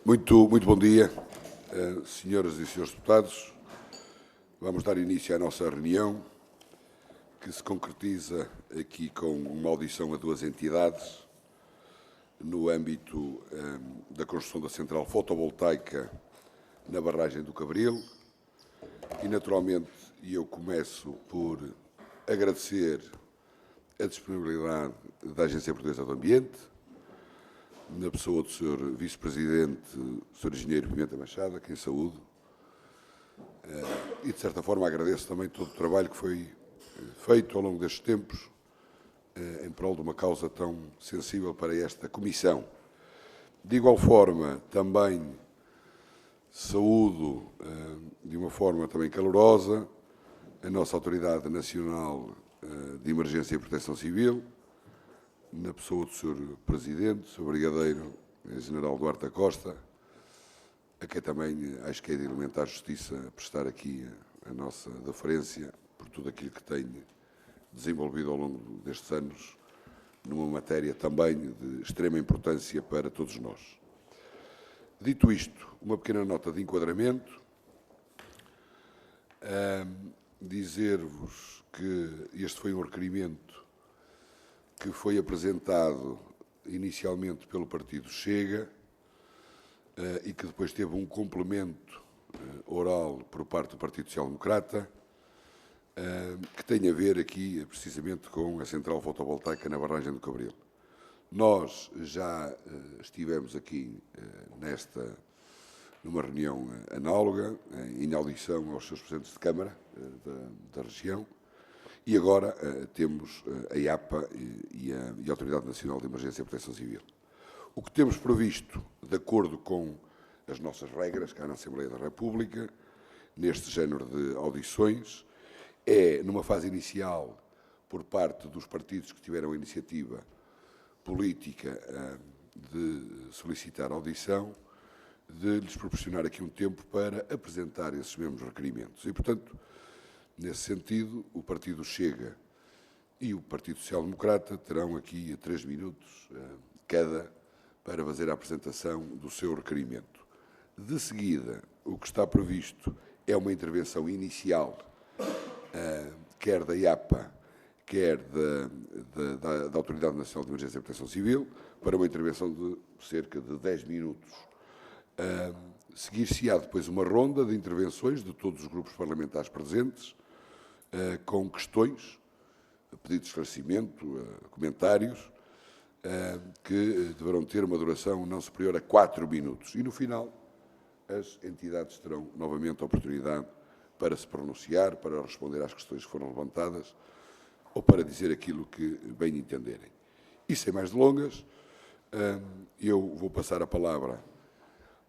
Muito bom dia, senhoras e senhores deputados. Vamos dar início à nossa reunião, que se concretiza aqui com uma audição a duas entidades no âmbito da construção da central fotovoltaica na barragem do Cabril. E, naturalmente, eu começo por agradecer a disponibilidade da Agência Portuguesa do Ambiente, na pessoa do Sr. Vice-Presidente, Sr. Engenheiro Pimenta Machado, a quem saúdo, e, de certa forma, agradeço também todo o trabalho que foi feito ao longo destes tempos em prol de uma causa tão sensível para esta Comissão. De igual forma, também saúdo, de uma forma também calorosa, a nossa Autoridade Nacional de Emergência e Proteção Civil, na pessoa do Sr. Presidente, Sr. Brigadeiro General Duarte da Costa, a quem também acho que é de elementar justiça prestar aqui a nossa deferência por tudo aquilo que tem desenvolvido ao longo destes anos, numa matéria também de extrema importância para todos nós. Dito isto, uma pequena nota de enquadramento, dizer-vos que este foi um requerimento que foi apresentado inicialmente pelo Partido Chega e que depois teve um complemento oral por parte do Partido Social Democrata, que tem a ver aqui precisamente com a central fotovoltaica na barragem do Cabril. Nós já estivemos aqui numa reunião análoga, em audição aos seus presidentes de Câmara da região, e agora temos a IAPA e a Autoridade Nacional de Emergência e Proteção Civil. O que temos previsto, de acordo com as nossas regras, cá na Assembleia da República, neste género de audições, é, numa fase inicial, por parte dos partidos que tiveram a iniciativa política de solicitar audição, de lhes proporcionar aqui um tempo para apresentar esses mesmos requerimentos. E, portanto, nesse sentido, o Partido Chega e o Partido Social Democrata terão aqui 3 minutos cada para fazer a apresentação do seu requerimento. De seguida, o que está previsto é uma intervenção inicial, quer da IAPA, quer da Autoridade Nacional de Emergência e Proteção Civil, para uma intervenção de cerca de 10 minutos. Seguir-se-á depois uma ronda de intervenções de todos os grupos parlamentares presentes, com questões, pedidos de esclarecimento, comentários, que deverão ter uma duração não superior a 4 minutos. E, no final, as entidades terão novamente a oportunidade para se pronunciar, para responder às questões que foram levantadas ou para dizer aquilo que bem entenderem. E, sem mais delongas, eu vou passar a palavra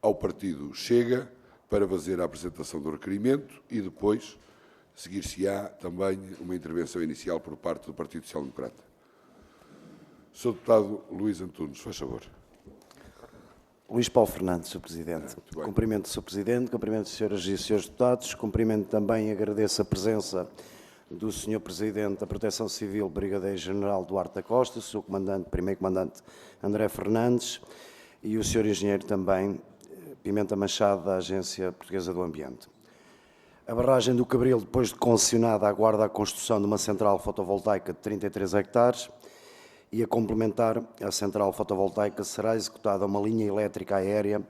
ao Partido Chega para fazer a apresentação do requerimento e depois seguir-se-á também uma intervenção inicial por parte do Partido Social Democrata. Sr. Deputado Luís Antunes, faz favor. Luís Paulo Fernandes, Sr. Presidente. Cumprimento o Sr. Presidente, cumprimento as senhoras e os senhores deputados, cumprimento também e agradeço a presença do Sr. Presidente da Proteção Civil, Brigadeiro General Duarte da Costa, o Sr. Primeiro Comandante André Fernandes e o Sr. Engenheiro também Pimenta Machado, da Agência Portuguesa do Ambiente. A barragem do Cabril, depois de concessionada, aguarda a construção de uma central fotovoltaica de 33 hectares e, a complementar, a central fotovoltaica será executada uma linha elétrica aérea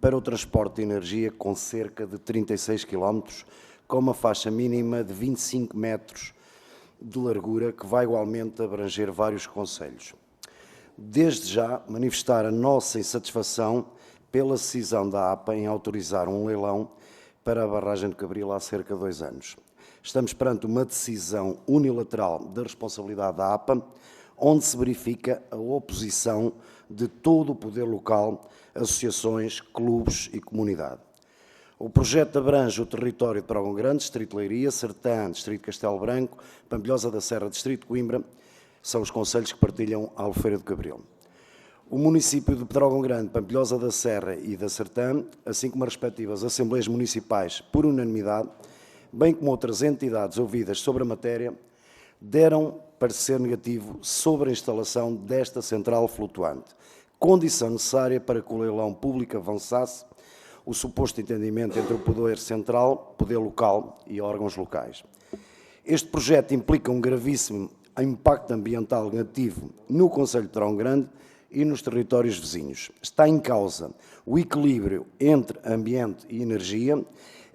para o transporte de energia com cerca de 36 km, com uma faixa mínima de 25 metros de largura, que vai igualmente abranger vários concelhos. Desde já, manifestar a nossa insatisfação pela decisão da APA em autorizar um leilão para a barragem de Cabril há cerca de 2 anos. Estamos perante uma decisão unilateral da responsabilidade da APA, onde se verifica a oposição de todo o poder local, associações, clubes e comunidade. O projeto abrange o território de Pedrógão Grande, Distrito de Leiria, Sertã, Distrito de Castelo Branco, Pampilhosa da Serra, Distrito de Coimbra, são os concelhos que partilham a Albufeira do Cabril. O município de Pedrógão Grande, Pampilhosa da Serra e da Sertã, assim como as respectivas Assembleias Municipais, por unanimidade, bem como outras entidades ouvidas sobre a matéria, deram parecer negativo sobre a instalação desta central flutuante, condição necessária para que o leilão público avançasse o suposto entendimento entre o poder central, poder local e órgãos locais. Este projeto implica um gravíssimo impacto ambiental negativo no concelho de Trão Grande e nos territórios vizinhos. Está em causa o equilíbrio entre ambiente e energia,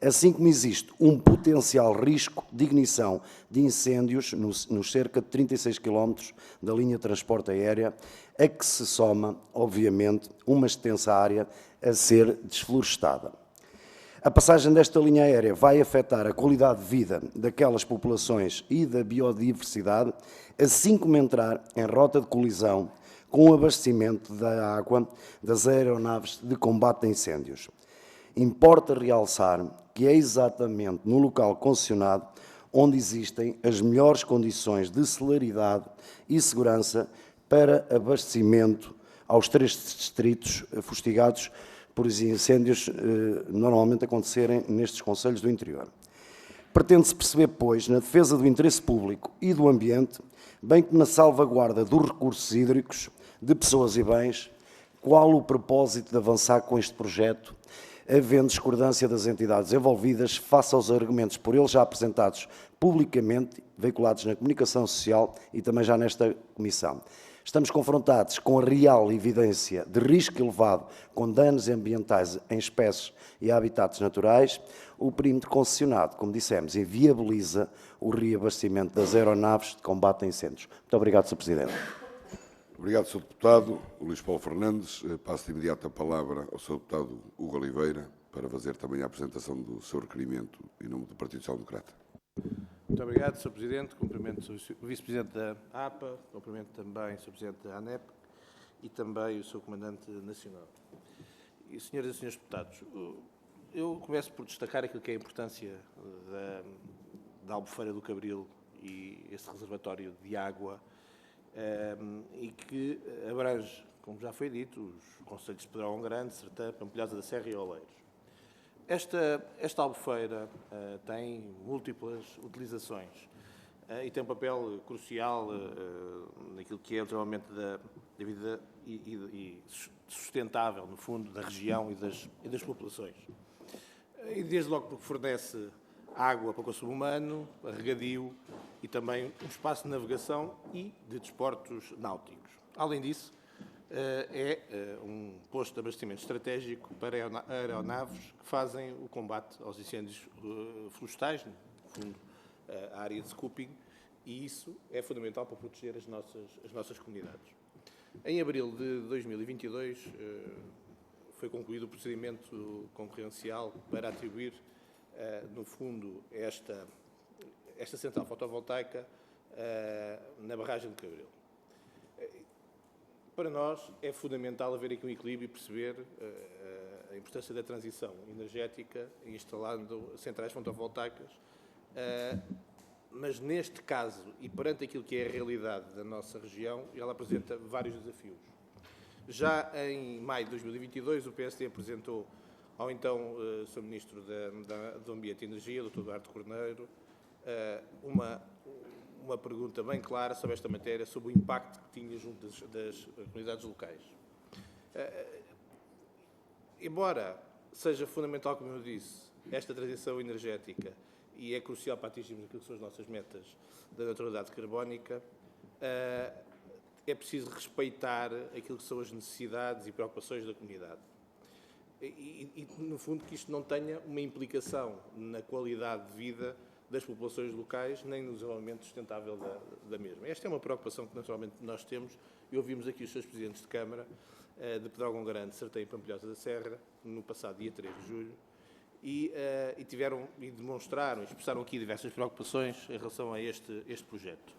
assim como existe um potencial risco de ignição de incêndios nos cerca de 36 km da linha de transporte aérea, a que se soma, obviamente, uma extensa área a ser desflorestada. A passagem desta linha aérea vai afetar a qualidade de vida daquelas populações e da biodiversidade, assim como entrar em rota de colisão com o abastecimento da água das aeronaves de combate a incêndios. Importa realçar que é exatamente no local concessionado onde existem as melhores condições de celeridade e segurança para abastecimento aos 3 distritos fustigados por incêndios normalmente acontecerem nestes concelhos do interior. Pretende-se perceber, pois, na defesa do interesse público e do ambiente, bem como na salvaguarda dos recursos hídricos, de pessoas e bens, qual o propósito de avançar com este projeto, havendo discordância das entidades envolvidas face aos argumentos por eles já apresentados publicamente, veiculados na comunicação social e também já nesta comissão. Estamos confrontados com a real evidência de risco elevado com danos ambientais em espécies e habitats naturais. O perímetro concessionado, como dissemos, inviabiliza o reabastecimento das aeronaves de combate a incêndios. Muito obrigado, Sr. Presidente. Obrigado, Sr. Deputado Luís Paulo Fernandes. Passo de imediato a palavra ao Sr. Deputado Hugo Oliveira para fazer também a apresentação do seu requerimento em nome do Partido Social Democrata. Muito obrigado, Sr. Presidente. Cumprimento o Vice-Presidente da APA, cumprimento também o Sr. Presidente da ANEP e também o Sr. Comandante Nacional. E, senhoras e senhores deputados, eu começo por destacar aquilo que é a importância da Albufeira do Cabril e esse reservatório de água e que abrange, como já foi dito, os concelhos de Pedrógão Grande, Sertã, Pampilhosa da Serra e Oleiros. Esta albufeira tem múltiplas utilizações e tem um papel crucial naquilo que é o desenvolvimento da vida e sustentável, no fundo, da região e das populações. E desde logo porque fornece água para o consumo humano, regadio e também um espaço de navegação e de desportos náuticos. Além disso, é um posto de abastecimento estratégico para aeronaves que fazem o combate aos incêndios florestais, no fundo, a área de scooping, e isso é fundamental para proteger as nossas comunidades. Em abril de 2022, foi concluído o procedimento concorrencial para atribuir, no fundo, esta central fotovoltaica na barragem de Cabril. Para nós é fundamental haver aqui um equilíbrio e perceber a importância da transição energética instalando centrais fotovoltaicas, mas neste caso e perante aquilo que é a realidade da nossa região, ela apresenta vários desafios. Já em maio de 2022, o PSD apresentou ao então Sr. Ministro do Ambiente e Energia, Dr. Eduardo Corneiro, uma pergunta bem clara sobre esta matéria, sobre o impacto que tinha junto das comunidades locais. Embora seja fundamental, como eu disse, esta transição energética e é crucial para atingirmos aquilo que são as nossas metas da neutralidade carbónica, é preciso respeitar aquilo que são as necessidades e preocupações da comunidade. E, no fundo, que isto não tenha uma implicação na qualidade de vida das populações locais, nem no desenvolvimento sustentável da mesma. Esta é uma preocupação que, naturalmente, nós temos e ouvimos aqui os seus presidentes de Câmara de Pedrógão Grande, Sertã e Pampilhosa da Serra, no passado dia 3 de julho, e demonstraram, expressaram aqui diversas preocupações em relação a este projeto.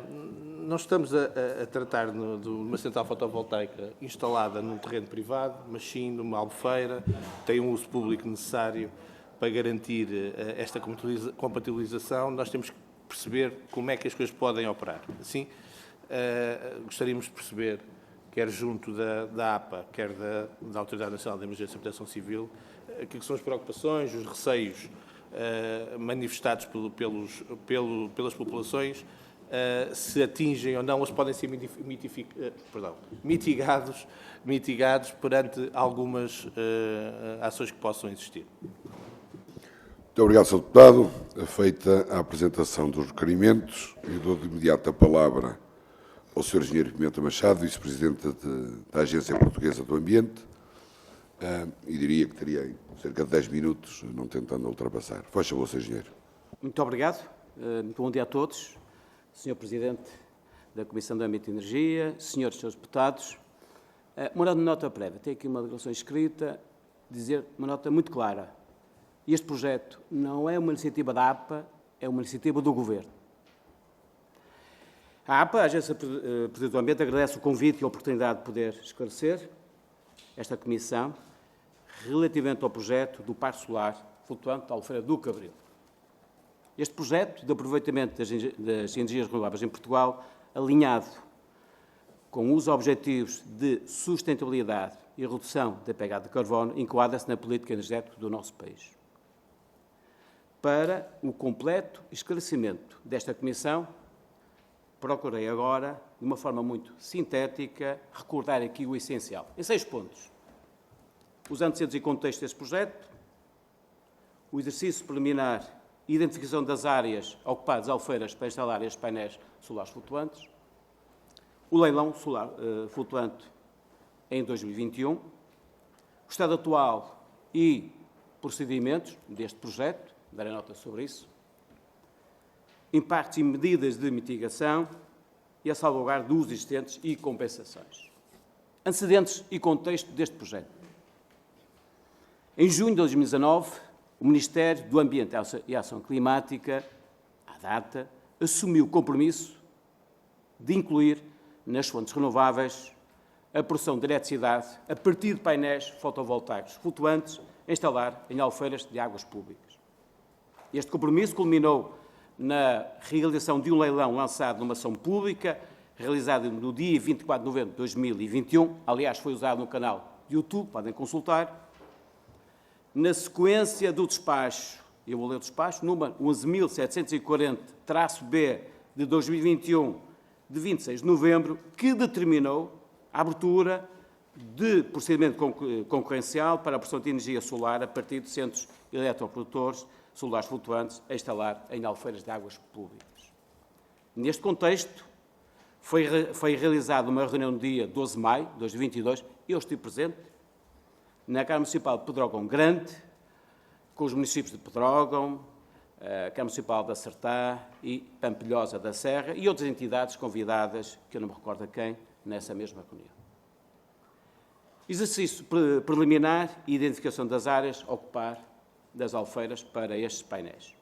Não estamos a tratar de uma central fotovoltaica instalada num terreno privado, mas sim numa albufeira, tem um uso público necessário para garantir esta compatibilização. Nós temos que perceber como é que as coisas podem operar. Assim, gostaríamos de perceber, quer junto da APA, quer da Autoridade Nacional de Emergência e Proteção Civil, aquilo que são as preocupações, os receios manifestados pelas populações se atingem ou não, ou se podem ser mitigados perante algumas ações que possam existir. Muito obrigado, Sr. Deputado. Feita a apresentação dos requerimentos, eu dou de imediato a palavra ao Sr. Engenheiro Pimenta Machado, Vice-Presidente da Agência Portuguesa do Ambiente, e diria que teria cerca de 10 minutos, não tentando ultrapassar. Faz favor, Sr. Engenheiro. Muito obrigado. Muito bom dia a todos. Sr. Presidente da Comissão de Ambiente e Energia, Srs. e Srs. Deputados, uma nota prévia. Tenho aqui uma declaração escrita, dizer uma nota muito clara. Este projeto não é uma iniciativa da APA, é uma iniciativa do Governo. A APA, a Agência Portuguesa do Ambiente, agradece o convite e a oportunidade de poder esclarecer esta Comissão relativamente ao projeto do Parque Solar Flutuante da Albufeira do Cabril. Este projeto de aproveitamento das energias renováveis em Portugal, alinhado com os objetivos de sustentabilidade e redução da pegada de carbono, enquadra-se na política energética do nosso país. Para o completo esclarecimento desta Comissão, procurei agora, de uma forma muito sintética, recordar aqui o essencial, em 6 pontos. Os antecedentes e contexto deste projeto, o exercício preliminar e identificação das áreas ocupadas albufeiras para instalar estes painéis solares flutuantes, o leilão solar flutuante em 2021, o estado atual e procedimentos deste projeto, darei nota sobre isso, impactos e medidas de mitigação e a salvaguarda dos existentes e compensações. Antecedentes e contexto deste projeto. Em junho de 2019, o Ministério do Ambiente e Ação Climática, à data, assumiu o compromisso de incluir nas fontes renováveis a produção de eletricidade a partir de painéis fotovoltaicos flutuantes a instalar em albufeiras de águas públicas. Este compromisso culminou na realização de um leilão lançado numa ação pública, realizado no dia 24 de novembro de 2021, aliás, foi usado no canal de YouTube, podem consultar. Na sequência do despacho, eu vou ler o despacho, número 11.740-B de 2021, de 26 de novembro, que determinou a abertura de procedimento concorrencial para a produção de energia solar a partir de centros eletroprodutores solares flutuantes a instalar em albufeiras de águas públicas. Neste contexto, foi realizada uma reunião no dia 12 de maio de 2022, eu estive presente, na Câmara Municipal de Pedrógão Grande, com os municípios de Pedrógão, a Câmara Municipal da Sertã e Pampilhosa da Serra e outras entidades convidadas, que eu não me recordo a quem, nessa mesma reunião. Exercício preliminar e identificação das áreas a ocupar das albufeiras para estes painéis.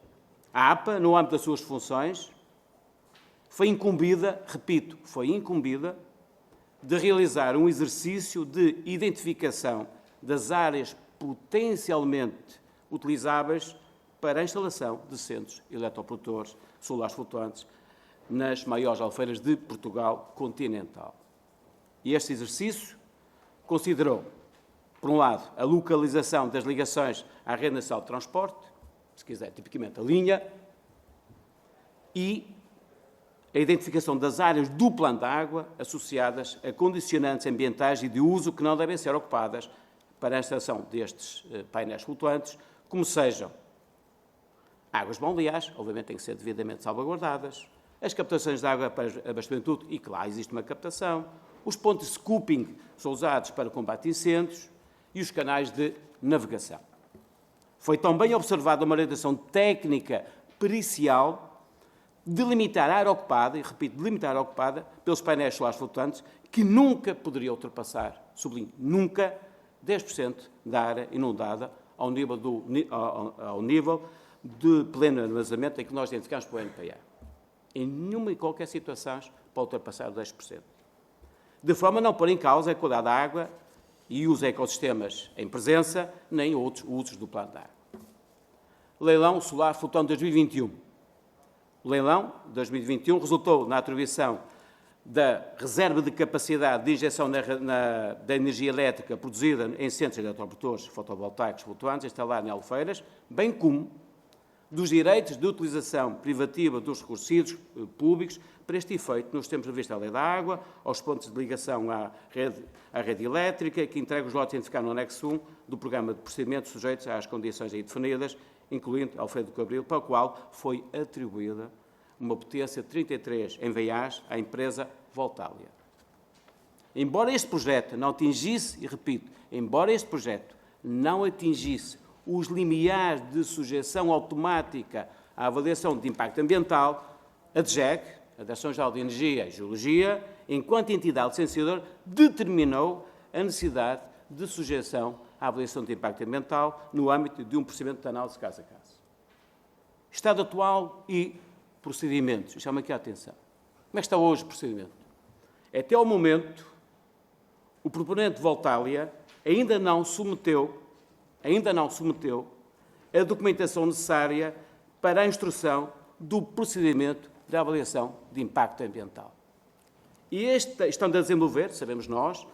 A APA, no âmbito das suas funções, foi incumbida, repito, foi incumbida de realizar um exercício de identificação das áreas potencialmente utilizáveis para a instalação de centros eletroprodutores solares flutuantes nas maiores albufeiras de Portugal continental. E este exercício considerou, por um lado, a localização das ligações à rede nacional de transporte, se quiser, tipicamente a linha, e a identificação das áreas do plano de água associadas a condicionantes ambientais e de uso que não devem ser ocupadas para a instalação destes painéis flutuantes, como sejam águas balneares, obviamente têm que ser devidamente salvaguardadas, as captações de água para abastecimento, e que lá existe uma captação, os pontos de scooping são usados para combate a incêndios e os canais de navegação. Foi também observada uma orientação técnica pericial de limitar a área ocupada, e repito, de limitar a área ocupada pelos painéis solares flutuantes, que nunca poderia ultrapassar, sublinho, nunca, 10% da área inundada ao nível de pleno armazenamento em que nós identificamos para o NPA. Em nenhuma e qualquer situação pode ultrapassar 10%. De forma a não pôr em causa a qualidade da água e os ecossistemas em presença, nem outros usos do plano de água. Leilão solar flutuante 2021. O leilão de 2021 resultou na atribuição da reserva de capacidade de injeção da energia elétrica produzida em centros eletroprodutores fotovoltaicos flutuantes instalados em albufeiras, bem como dos direitos de utilização privativa dos recursos públicos. Para este efeito, nos temos previsto a Lei da Água, aos pontos de ligação à rede elétrica, que entrega os lotes a identificar no anexo 1 do Programa de Procedimentos sujeitos às condições aí definidas, incluindo Alfredo Cabril, para o qual foi atribuída uma potência de 33 MVAs à empresa Voltalia. Embora este projeto não atingisse, e repito, embora este projeto não atingisse os limiares de sujeição automática à avaliação de impacto ambiental, a DGEC, a Direção-Geral de Energia e Geologia, enquanto entidade licenciadora, determinou a necessidade de sujeição à avaliação de impacto ambiental no âmbito de um procedimento de análise caso a caso. Estado atual e procedimentos. Chama aqui a atenção. Como é que está hoje o procedimento? Até ao momento, o proponente Voltalia ainda não submeteu a documentação necessária para a instrução do procedimento de avaliação de impacto ambiental. E estão a desenvolver, sabemos nós,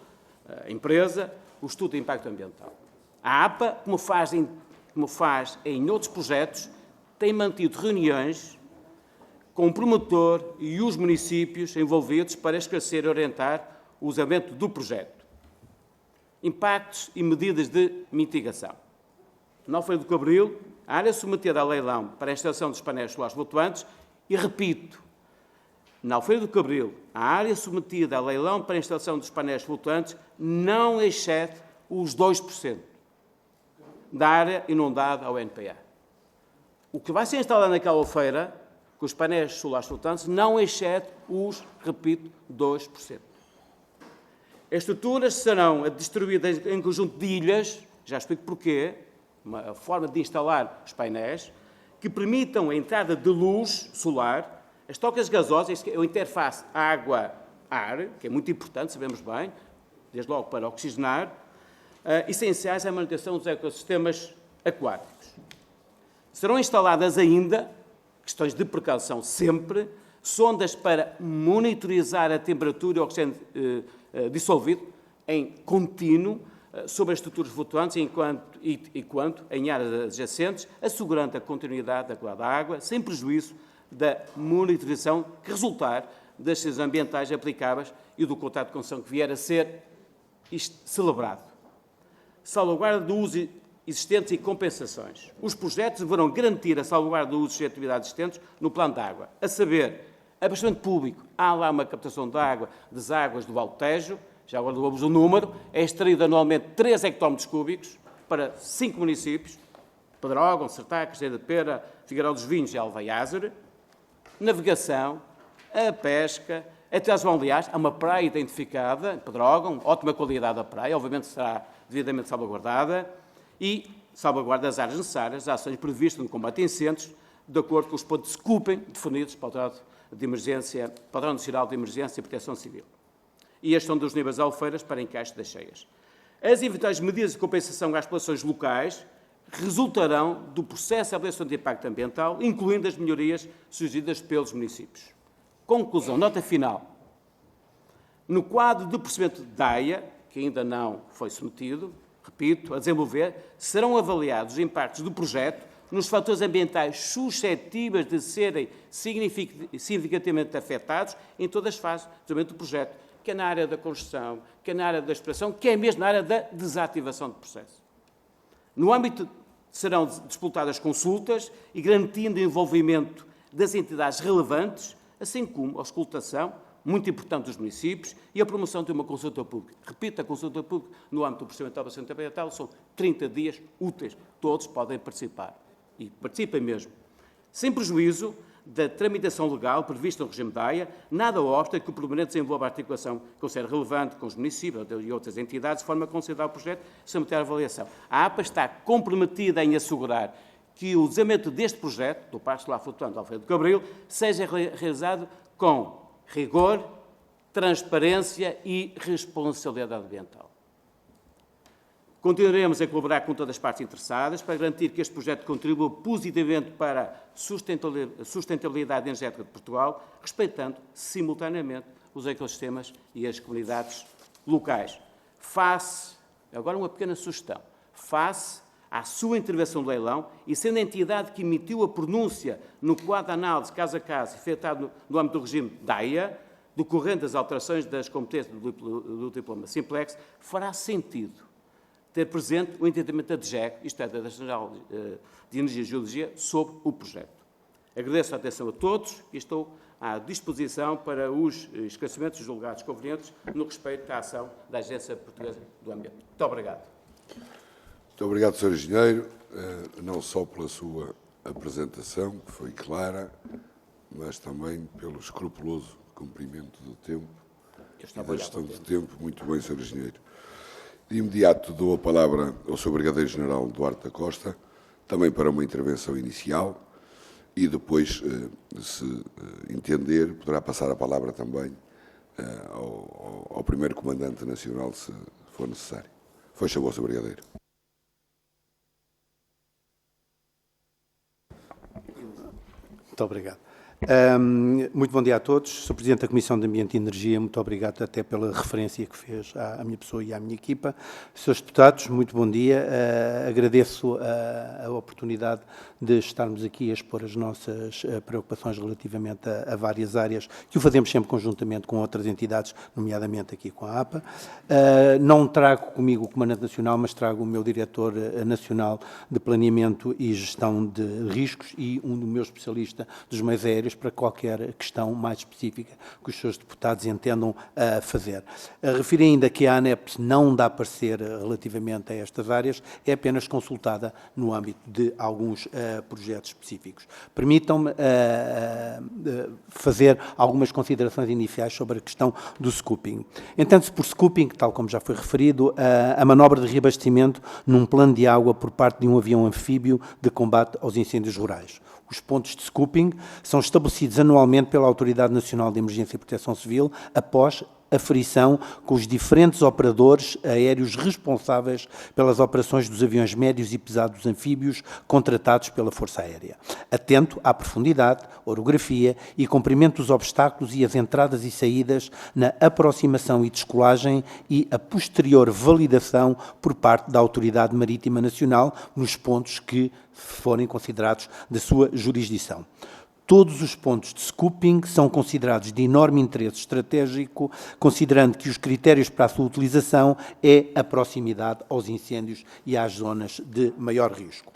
a empresa, o estudo de impacto ambiental. A APA, como faz em outros projetos, tem mantido reuniões com o promotor e os municípios envolvidos para esclarecer e orientar o usamento do projeto. Impactos e medidas de mitigação. No Alfredo Cabril, a área submetida a leilão para a instalação dos painéis solares flutuantes, e repito, na Alfredo Cabril, a área submetida a leilão para a instalação dos painéis flutuantes não excede os 2% da área inundada ao NPA. O que vai ser instalado naquela feira, com os painéis solares flutuantes, não excede os, repito, 2%. As estruturas serão distribuídas em conjunto de ilhas, já explico porquê, uma forma de instalar os painéis, que permitam a entrada de luz solar, as tocas gasosas, a interface água-ar, que é muito importante, sabemos bem, desde logo para oxigenar, essenciais à manutenção dos ecossistemas aquáticos. Serão instaladas ainda, questões de precaução sempre, sondas para monitorizar a temperatura e o oxigênio dissolvido em contínuo sobre as estruturas flutuantes enquanto em áreas adjacentes, assegurando a continuidade da qualidade da água, sem prejuízo da monitorização que resultar das decisões ambientais aplicáveis e do contrato de concessão que vier a ser celebrado. Salvaguarda do uso existentes e compensações. Os projetos deverão garantir a salvaguarda do uso de atividades existentes no plano de água, a saber, abastecimento público. Há lá uma captação de água das águas do Val do Tejo, já agora dou-vos o número, é extraído anualmente 3 hectómetros cúbicos para 5 municípios, Pedrógão, Sertá, Casteira de Pera, Figueiró dos Vinhos e Alvaiázere. Navegação, a pesca, atividades balneares, há uma praia identificada, em Pedrógão, ótima qualidade da praia, obviamente será devidamente salvaguardada, e salvaguarda das áreas necessárias, as ações previstas no combate a incêndios, de acordo com os pontos de Scopem definidos para o Padrão Nacional de Emergência e Proteção Civil. E a gestão dos níveis de albufeiras para encaixe das cheias. As eventuais medidas de compensação às populações locais resultarão do processo de avaliação de impacto ambiental, incluindo as melhorias sugeridas pelos municípios. Conclusão, nota final. No quadro do procedimento de DAIA, que ainda não foi submetido, repito, a desenvolver, serão avaliados os impactos do projeto nos fatores ambientais suscetíveis de serem significativamente afetados em todas as fases do desenvolvimento do projeto, quer na área da construção, quer na área da exploração, quer mesmo na área da desativação do processo. No âmbito serão disputadas consultas e garantindo o envolvimento das entidades relevantes, assim como a auscultação, muito importante, dos municípios e a promoção de uma consulta pública. Repito, a consulta pública no âmbito do procedimento de avaliação ambiental são 30 dias úteis. Todos podem participar. E participem mesmo. Sem prejuízo da tramitação legal prevista no regime da AIA, nada obsta que o proponente desenvolva a articulação que considera relevante com os municípios e outras entidades, de forma a considerar o projeto sem meter a avaliação. A APA está comprometida em assegurar que o desenvolvimento deste projeto, do Parque Solar Flutuante do Alfredo Cabril, seja realizado com rigor, transparência e responsabilidade ambiental. Continuaremos a colaborar com todas as partes interessadas para garantir que este projeto contribua positivamente para a sustentabilidade energética de Portugal, respeitando simultaneamente os ecossistemas e as comunidades locais. Agora uma pequena sugestão, face à sua intervenção no leilão e sendo a entidade que emitiu a pronúncia no quadro de análise caso a caso efetuado no âmbito do regime DAIA, decorrente das alterações das competências do diploma Simplex, fará sentido ter presente o entendimento da DGEC, isto é, da Nacional de Energia e Geologia, sobre o projeto. Agradeço a atenção a todos e estou à disposição para os esclarecimentos julgados convenientes no respeito à ação da Agência Portuguesa do Ambiente. Muito obrigado. Muito obrigado, Sr. Engenheiro, não só pela sua apresentação, que foi clara, mas também pelo escrupuloso cumprimento do tempo e da gestão de tempo. Muito bem, Sr. Engenheiro. De imediato dou a palavra ao Sr. Brigadeiro-General Duarte da Costa, também para uma intervenção inicial, e depois, se entender, poderá passar a palavra também ao primeiro Comandante Nacional, se for necessário. Faz favor, Sr. Brigadeiro. Muito obrigado. Muito bom dia a todos. Sr. Presidente da Comissão de Ambiente e Energia, muito obrigado até pela referência que fez à minha pessoa e à minha equipa. Srs. Deputados, muito bom dia. Agradeço a oportunidade de estarmos aqui a expor as nossas preocupações relativamente a várias áreas, que o fazemos sempre conjuntamente com outras entidades, nomeadamente aqui com a APA. Não trago comigo o Comandante Nacional, mas trago o meu Diretor Nacional de Planeamento e Gestão de Riscos e um do meu especialista dos meios aéreos para qualquer questão mais específica que os seus deputados entendam fazer. Refiro ainda que a ANEP não dá parecer relativamente a estas áreas, é apenas consultada no âmbito de alguns projetos específicos. Permitam-me fazer algumas considerações iniciais sobre a questão do scooping. Entende-se por scooping, tal como já foi referido, a manobra de reabastecimento num plano de água por parte de um avião anfíbio de combate aos incêndios rurais. Os pontos de scooping são estabelecidos anualmente pela Autoridade Nacional de Emergência e Proteção Civil após aferição com os diferentes operadores aéreos responsáveis pelas operações dos aviões médios e pesados anfíbios contratados pela Força Aérea, atento à profundidade, orografia e comprimento dos obstáculos e as entradas e saídas na aproximação e descolagem e a posterior validação por parte da Autoridade Marítima Nacional nos pontos que forem considerados da sua jurisdição. Todos os pontos de scooping são considerados de enorme interesse estratégico, considerando que os critérios para a sua utilização é a proximidade aos incêndios e às zonas de maior risco.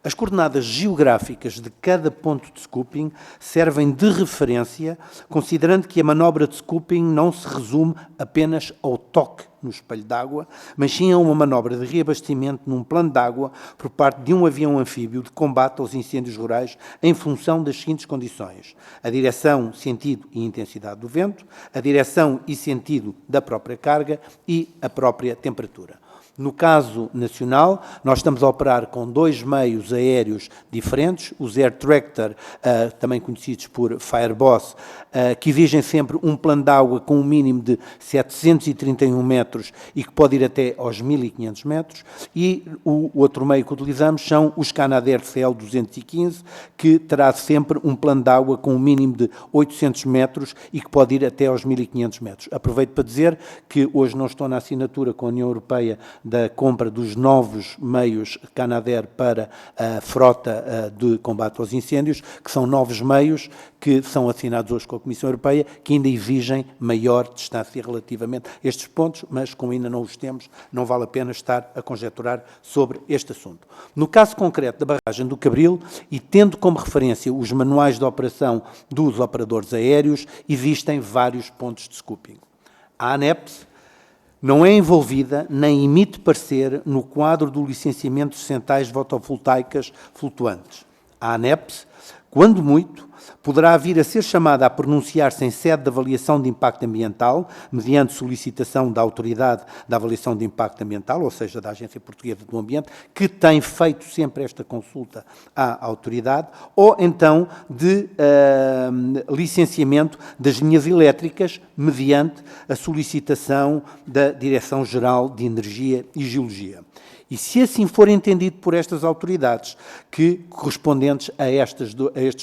As coordenadas geográficas de cada ponto de scooping servem de referência, considerando que a manobra de scooping não se resume apenas ao toque no espelho d'água, mas sim a uma manobra de reabastecimento num plano d'água por parte de um avião anfíbio de combate aos incêndios rurais em função das seguintes condições: a direção, sentido e intensidade do vento, a direção e sentido da própria carga e a própria temperatura. No caso nacional, nós estamos a operar com dois meios aéreos diferentes, os Air Tractor, também conhecidos por Fireboss, que exigem sempre um plano de água com um mínimo de 731 metros e que pode ir até aos 1.500 metros, e o outro meio que utilizamos são os Canadair CL215, que terá sempre um plano de água com um mínimo de 800 metros e que pode ir até aos 1.500 metros. Aproveito para dizer que hoje não estou na assinatura com a União Europeia da compra dos novos meios Canadair para a frota de combate aos incêndios, que são novos meios que são assinados hoje com a Comissão Europeia, que ainda exigem maior distância relativamente a estes pontos, mas como ainda não os temos, não vale a pena estar a conjecturar sobre este assunto. No caso concreto da barragem do Cabril, e tendo como referência os manuais de operação dos operadores aéreos, existem vários pontos de scooping. A ANEP não é envolvida nem emite parecer no quadro do licenciamento de centrais fotovoltaicas flutuantes. A ANEP, quando muito, poderá vir a ser chamada a pronunciar-se em sede de avaliação de impacto ambiental, mediante solicitação da Autoridade da Avaliação de Impacto Ambiental, ou seja, da Agência Portuguesa do Ambiente, que tem feito sempre esta consulta à Autoridade, ou então de licenciamento das linhas elétricas, mediante a solicitação da Direção-Geral de Energia e Geologia. E se assim for entendido por estas autoridades, que correspondentes a estes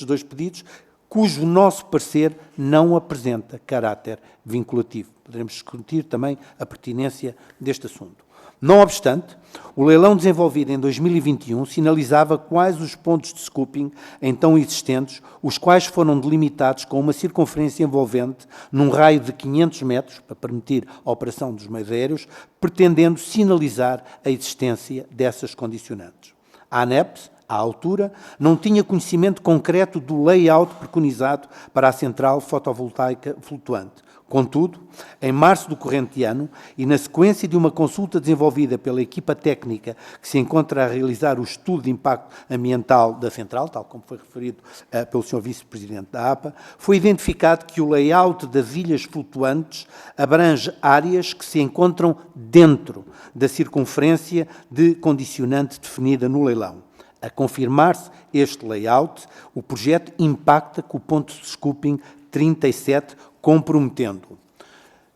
dois pedidos, cujo nosso parecer não apresenta caráter vinculativo. Poderemos discutir também a pertinência deste assunto. Não obstante, o leilão desenvolvido em 2021 sinalizava quais os pontos de scooping então existentes, os quais foram delimitados com uma circunferência envolvente num raio de 500 metros, para permitir a operação dos meios aéreos, pretendendo sinalizar a existência dessas condicionantes. A ANEP, à altura, não tinha conhecimento concreto do layout preconizado para a central fotovoltaica flutuante. Contudo, em março do corrente ano, e na sequência de uma consulta desenvolvida pela equipa técnica que se encontra a realizar o estudo de impacto ambiental da central, tal como foi referido pelo Sr. Vice-Presidente da APA, foi identificado que o layout das ilhas flutuantes abrange áreas que se encontram dentro da circunferência de condicionante definida no leilão. A confirmar-se este layout, o projeto impacta com o ponto de scooping 37, comprometendo.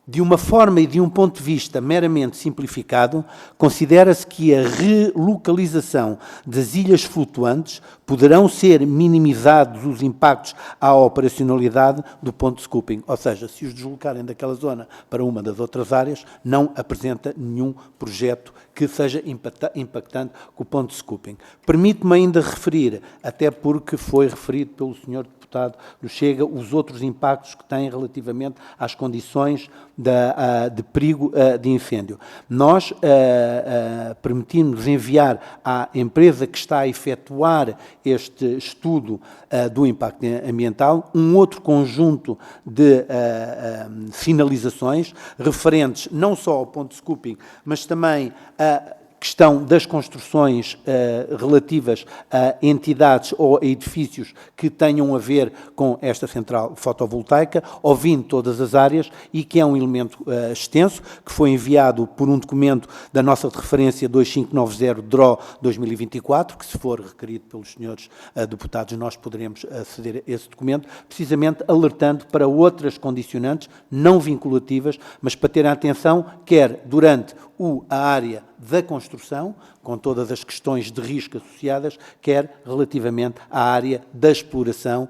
De uma forma e de um ponto de vista meramente simplificado, considera-se que a relocalização das ilhas flutuantes poderão ser minimizados os impactos à operacionalidade do ponto de scooping. Ou seja, se os deslocarem daquela zona para uma das outras áreas, não apresenta nenhum projeto que seja impactante com o ponto de scooping. Permite-me ainda referir, até porque foi referido pelo Sr. Deputado do Chega, os outros impactos que têm relativamente às condições de perigo de incêndio. Nós permitimos enviar à empresa que está a efetuar este estudo do impacto ambiental um outro conjunto de sinalizações referentes não só ao ponto de scooping, mas também a questão das construções relativas a entidades ou a edifícios que tenham a ver com esta central fotovoltaica, ouvindo todas as áreas, e que é um elemento extenso, que foi enviado por um documento da nossa de referência 2590-DRO-2024, que, se for requerido pelos senhores deputados, nós poderemos aceder a esse documento, precisamente alertando para outras condicionantes não vinculativas, mas para terem atenção, quer durante a área da construção, com todas as questões de risco associadas, quer relativamente à área da exploração,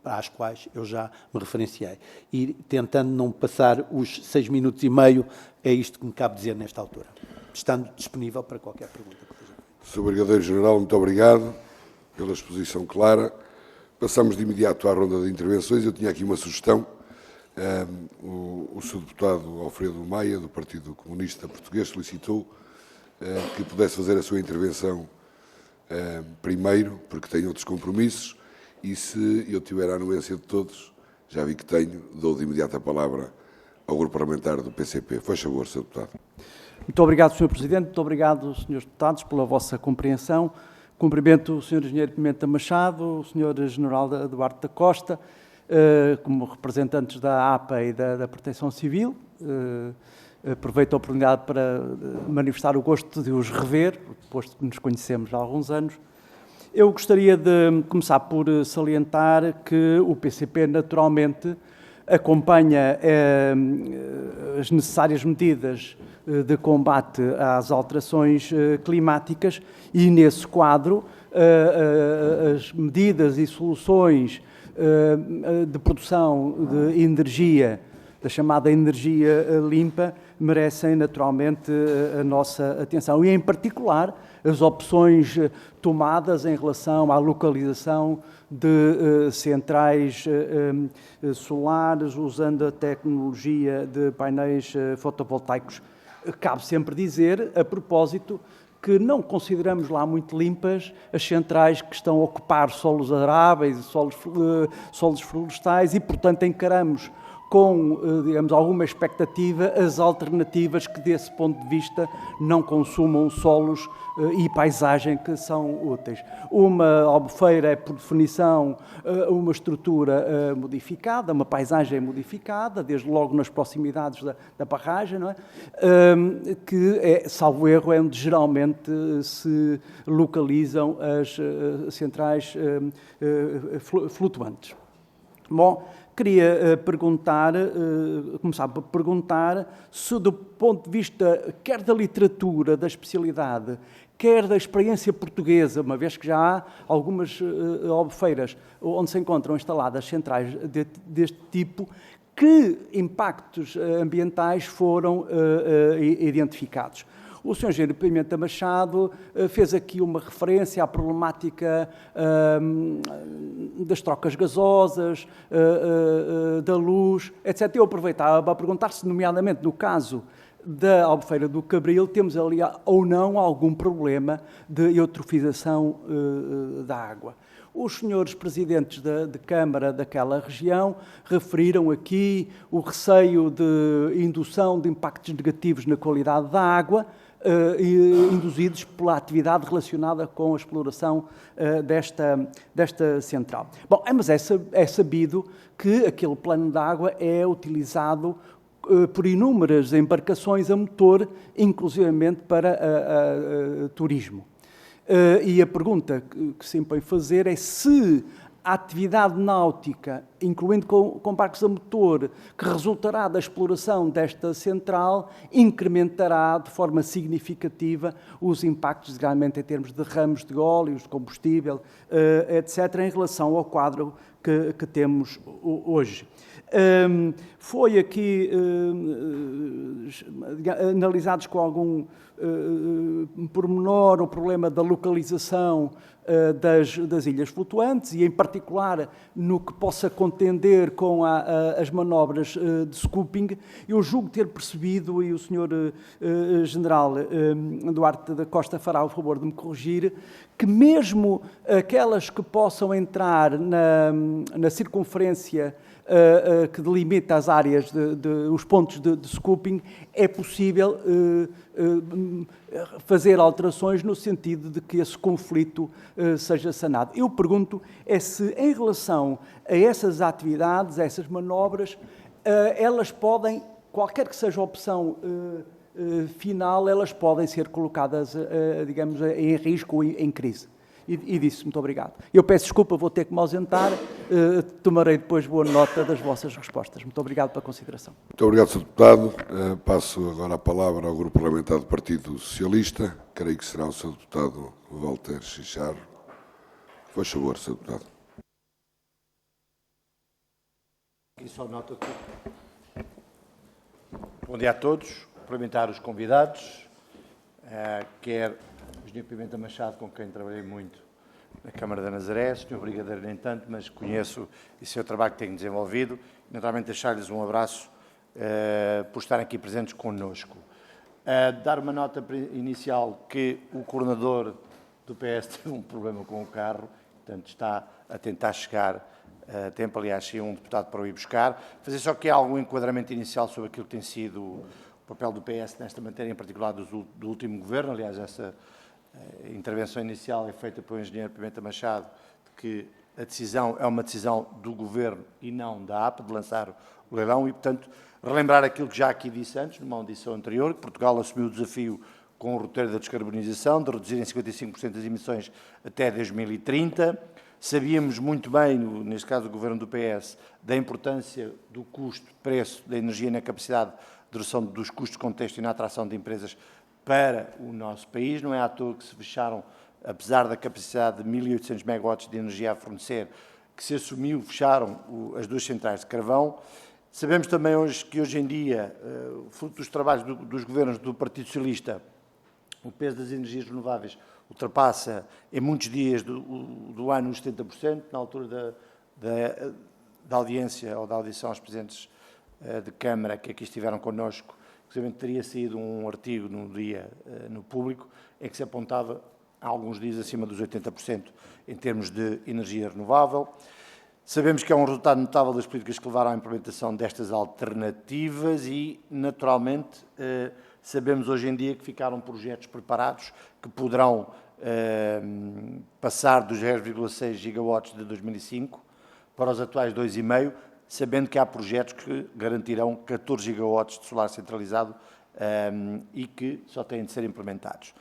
às quais eu já me referenciei. E tentando não passar os 6 minutos e meio, é isto que me cabe dizer nesta altura, estando disponível para qualquer pergunta que seja. Sr. Brigadeiro-General, muito obrigado pela exposição clara. Passamos de imediato à ronda de intervenções. Eu tinha aqui uma sugestão. O Sr. Deputado Alfredo Maia, do Partido Comunista Português, solicitou que pudesse fazer a sua intervenção primeiro, porque tem outros compromissos, e se eu tiver a anuência de todos, já vi que tenho, dou de imediato a palavra ao Grupo Parlamentar do PCP. Faz favor, Sr. Deputado. Muito obrigado, Sr. Presidente, muito obrigado, Srs. Deputados, pela vossa compreensão. Cumprimento o Sr. Engenheiro Pimenta Machado, o Sr. General Duarte da Costa, como representantes da APA e da Proteção Civil. Aproveito a oportunidade para manifestar o gosto de os rever, posto que nos conhecemos há alguns anos. Eu gostaria de começar por salientar que o PCP naturalmente acompanha as necessárias medidas de combate às alterações climáticas e, nesse quadro, as medidas e soluções de produção de energia, da chamada energia limpa, merecem naturalmente a nossa atenção. E, em particular, as opções tomadas em relação à localização de centrais solares, usando a tecnologia de painéis fotovoltaicos. Cabe sempre dizer, a propósito, que não consideramos lá muito limpas as centrais que estão a ocupar solos aráveis e solos florestais e, portanto, encaramos com, digamos, alguma expectativa as alternativas que, desse ponto de vista, não consumam solos e paisagem que são úteis. Uma albufeira é, por definição, uma estrutura modificada, uma paisagem modificada, desde logo nas proximidades da barragem, não é? Que, salvo erro, é onde geralmente se localizam as centrais flutuantes. Bom, queria começar por perguntar se, do ponto de vista quer da literatura, da especialidade, quer da experiência portuguesa, uma vez que já há algumas albufeiras onde se encontram instaladas centrais deste tipo, que impactos ambientais foram identificados. O Sr. Engenheiro Pimenta Machado fez aqui uma referência à problemática das trocas gasosas, da luz, etc. Eu aproveitava para perguntar se, nomeadamente no caso da Albufeira do Cabril, temos ali ou não algum problema de eutrofização da água. Os senhores presidentes de Câmara daquela região referiram aqui o receio de indução de impactos negativos na qualidade da água, induzidos pela atividade relacionada com a exploração desta central. Bom, mas é sabido que aquele plano de água é utilizado por inúmeras embarcações a motor, inclusivamente para turismo. E a pergunta que se impõe fazer é se a atividade náutica, incluindo com barcos a motor, que resultará da exploração desta central, incrementará de forma significativa os impactos, realmente em termos de ramos de óleos, de combustível, etc., em relação ao quadro que temos hoje. Foi aqui analisados com algum pormenor o problema da localização das ilhas flutuantes e, em particular, no que possa contender com as manobras de scooping. Eu julgo ter percebido, e o Sr. General Duarte da Costa fará o favor de me corrigir, que mesmo aquelas que possam entrar na circunferência que delimita as áreas, os pontos de scooping, é possível fazer alterações no sentido de que esse conflito seja sanado. Eu pergunto se, em relação a essas atividades, a essas manobras, elas podem, qualquer que seja a opção final, elas podem ser colocadas, digamos, em risco ou em crise. E disse, muito obrigado. Eu peço desculpa, vou ter que me ausentar, tomarei depois boa nota das vossas respostas. Muito obrigado pela consideração. Muito obrigado, Sr. Deputado. Passo agora a palavra ao Grupo Parlamentar do Partido Socialista. Creio que será o Sr. Deputado Walter Chicharro. Faz favor, Sr. Deputado. Aqui só nota que... Bom dia a todos. Cumprimentar os convidados, quer o Sr. Pimenta Machado, com quem trabalhei muito na Câmara da Nazaré, o Sr. Brigadeiro nem tanto, mas conheço o seu trabalho que tem desenvolvido. Naturalmente, deixar-lhes um abraço por estarem aqui presentes connosco. Dar uma nota inicial que o coordenador do PS teve um problema com o carro, portanto está a tentar chegar a tempo, aliás, se um deputado para o ir buscar. Fazer só aqui algum enquadramento inicial sobre aquilo que tem sido o papel do PS nesta matéria, em particular do último governo. Aliás, essa intervenção inicial é feita pelo engenheiro Pimenta Machado, de que a decisão é uma decisão do governo e não da APA, de lançar o leilão, e, portanto, relembrar aquilo que já aqui disse antes, numa audição anterior, que Portugal assumiu o desafio com o roteiro da descarbonização, de reduzir em 55% as emissões até 2030. Sabíamos muito bem, neste caso o governo do PS, da importância do custo-preço da energia na capacidade de redução dos custos de contexto e na atração de empresas para o nosso país. Não é à toa que se fecharam, apesar da capacidade de 1.800 megawatts de energia a fornecer, que se assumiu, fecharam as duas centrais de carvão. Sabemos também que hoje em dia, fruto dos trabalhos dos governos do Partido Socialista, o peso das energias renováveis ultrapassa em muitos dias do ano os 70%. Na altura da audiência ou da audição aos presidentes de Câmara que aqui estiveram connosco, precisamente teria saído um artigo no público em que se apontava há alguns dias acima dos 80% em termos de energia renovável. Sabemos que é um resultado notável das políticas que levaram à implementação destas alternativas e, naturalmente, sabemos hoje em dia que ficaram projetos preparados que poderão passar dos 10,6 gigawatts de 2005 para os atuais 2,5, sabendo que há projetos que garantirão 14 gigawatts de solar centralizado e que só têm de ser implementados.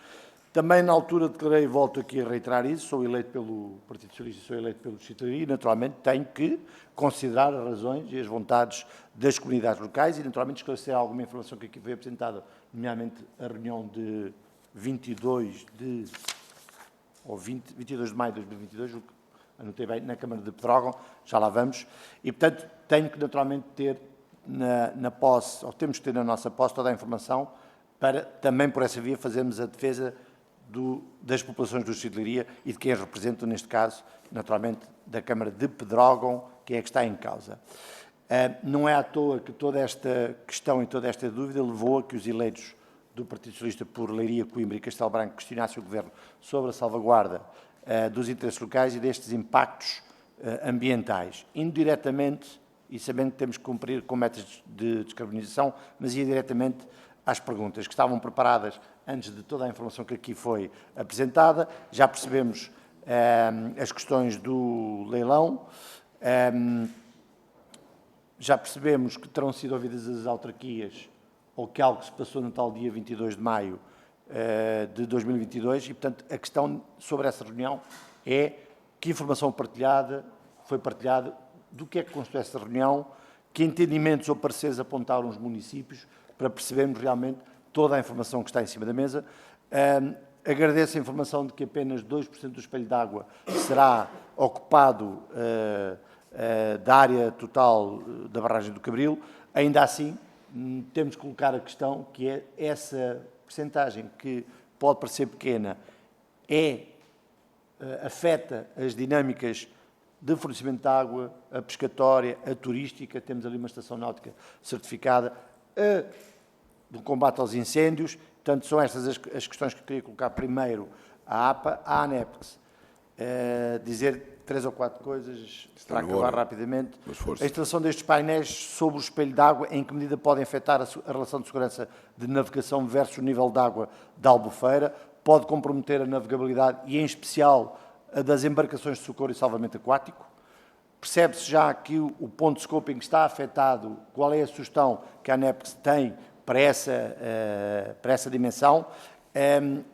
Também, na altura, declarei, e volto aqui a reiterar isso, sou eleito pelo Partido Socialista, sou eleito pelo Distrito e, naturalmente, tenho que considerar as razões e as vontades das comunidades locais e, naturalmente, esclarecer alguma informação que aqui foi apresentada, nomeadamente a reunião de 22 de maio de 2022, anotei bem, na Câmara de Pedrógão, já lá vamos, e, portanto, tenho que, naturalmente, ter na posse, ou temos que ter na nossa posse toda a informação para, também por essa via, fazermos a defesa das populações do Distrito de Leiria e de quem as representam, neste caso, naturalmente, da Câmara de Pedrógão, que é que está em causa. Não é à toa que toda esta questão e toda esta dúvida levou a que os eleitos do Partido Socialista por Leiria, Coimbra e Castelo Branco questionassem o Governo sobre a salvaguarda dos interesses locais e destes impactos ambientais, indiretamente, e sabendo que temos que cumprir com metas de descarbonização, mas ia diretamente às perguntas que estavam preparadas antes de toda a informação que aqui foi apresentada. Já percebemos as questões do leilão, já percebemos que terão sido ouvidas as autarquias ou que algo se passou no tal dia 22 de maio de 2022 e, portanto, a questão sobre essa reunião é que informação foi partilhada, do que é que constou essa reunião, que entendimentos ou pareceres apontaram os municípios para percebermos realmente toda a informação que está em cima da mesa. Agradeço a informação de que apenas 2% do espelho d'água será ocupado da área total da barragem do Cabril. Ainda assim, temos que colocar a questão que é essa percentagem que pode parecer pequena afeta as dinâmicas de fornecimento de água, a pescatória, a turística, temos ali uma estação náutica certificada, do combate aos incêndios. Portanto, são estas as questões que eu queria colocar primeiro à APA, à ANEPS. Dizer 3 ou 4 coisas, para acabar rapidamente. A instalação destes painéis sobre o espelho d'água, em que medida podem afetar a relação de segurança de navegação versus o nível de água da Albufeira, pode comprometer a navegabilidade e, em especial, a das embarcações de socorro e salvamento aquático. Percebe-se já que o ponto de scoping está afetado. Qual é a sugestão que a ANEPS tem para essa dimensão?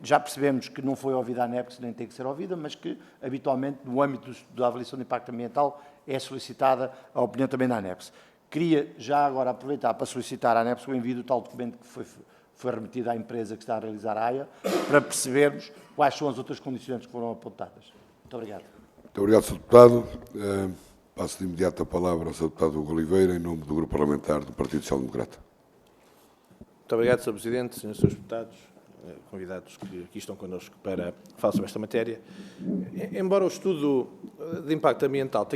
Já percebemos que não foi ouvida a ANEPS, nem tem que ser ouvida, mas que, habitualmente, no âmbito da avaliação de impacto ambiental, é solicitada a opinião também da ANEPS. Queria já agora aproveitar para solicitar à ANEPS o envio do tal documento que foi remetido à empresa que está a realizar a AIA, para percebermos quais são as outras condicionantes que foram apontadas. Muito obrigado. Muito obrigado, Sr. Deputado. Passo de imediato a palavra ao Sr. Deputado Hugo Oliveira, em nome do Grupo Parlamentar do Partido Social Democrata. Muito obrigado, Sr. Presidente, Srs. Deputados, convidados que aqui estão connosco para falar sobre esta matéria. Embora o estudo de impacto ambiental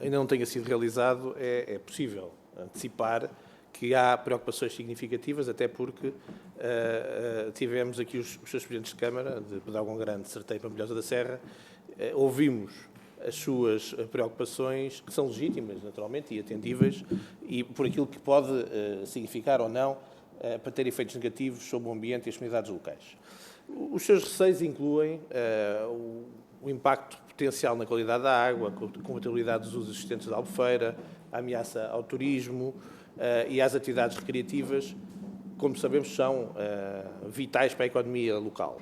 ainda não tenha sido realizado, é possível antecipar que há preocupações significativas, até porque tivemos aqui os Srs. Presidentes de Câmara, de Pedrógão Grande, Certeiro e Pampilhosa da Serra, ouvimos as suas preocupações, que são legítimas, naturalmente, e atendíveis, e por aquilo que pode significar ou não para ter efeitos negativos sobre o ambiente e as comunidades locais. Os seus receios incluem o impacto potencial na qualidade da água, a compatibilidade dos usos existentes da Albufeira, a ameaça ao turismo e às atividades recreativas, como sabemos, são vitais para a economia local.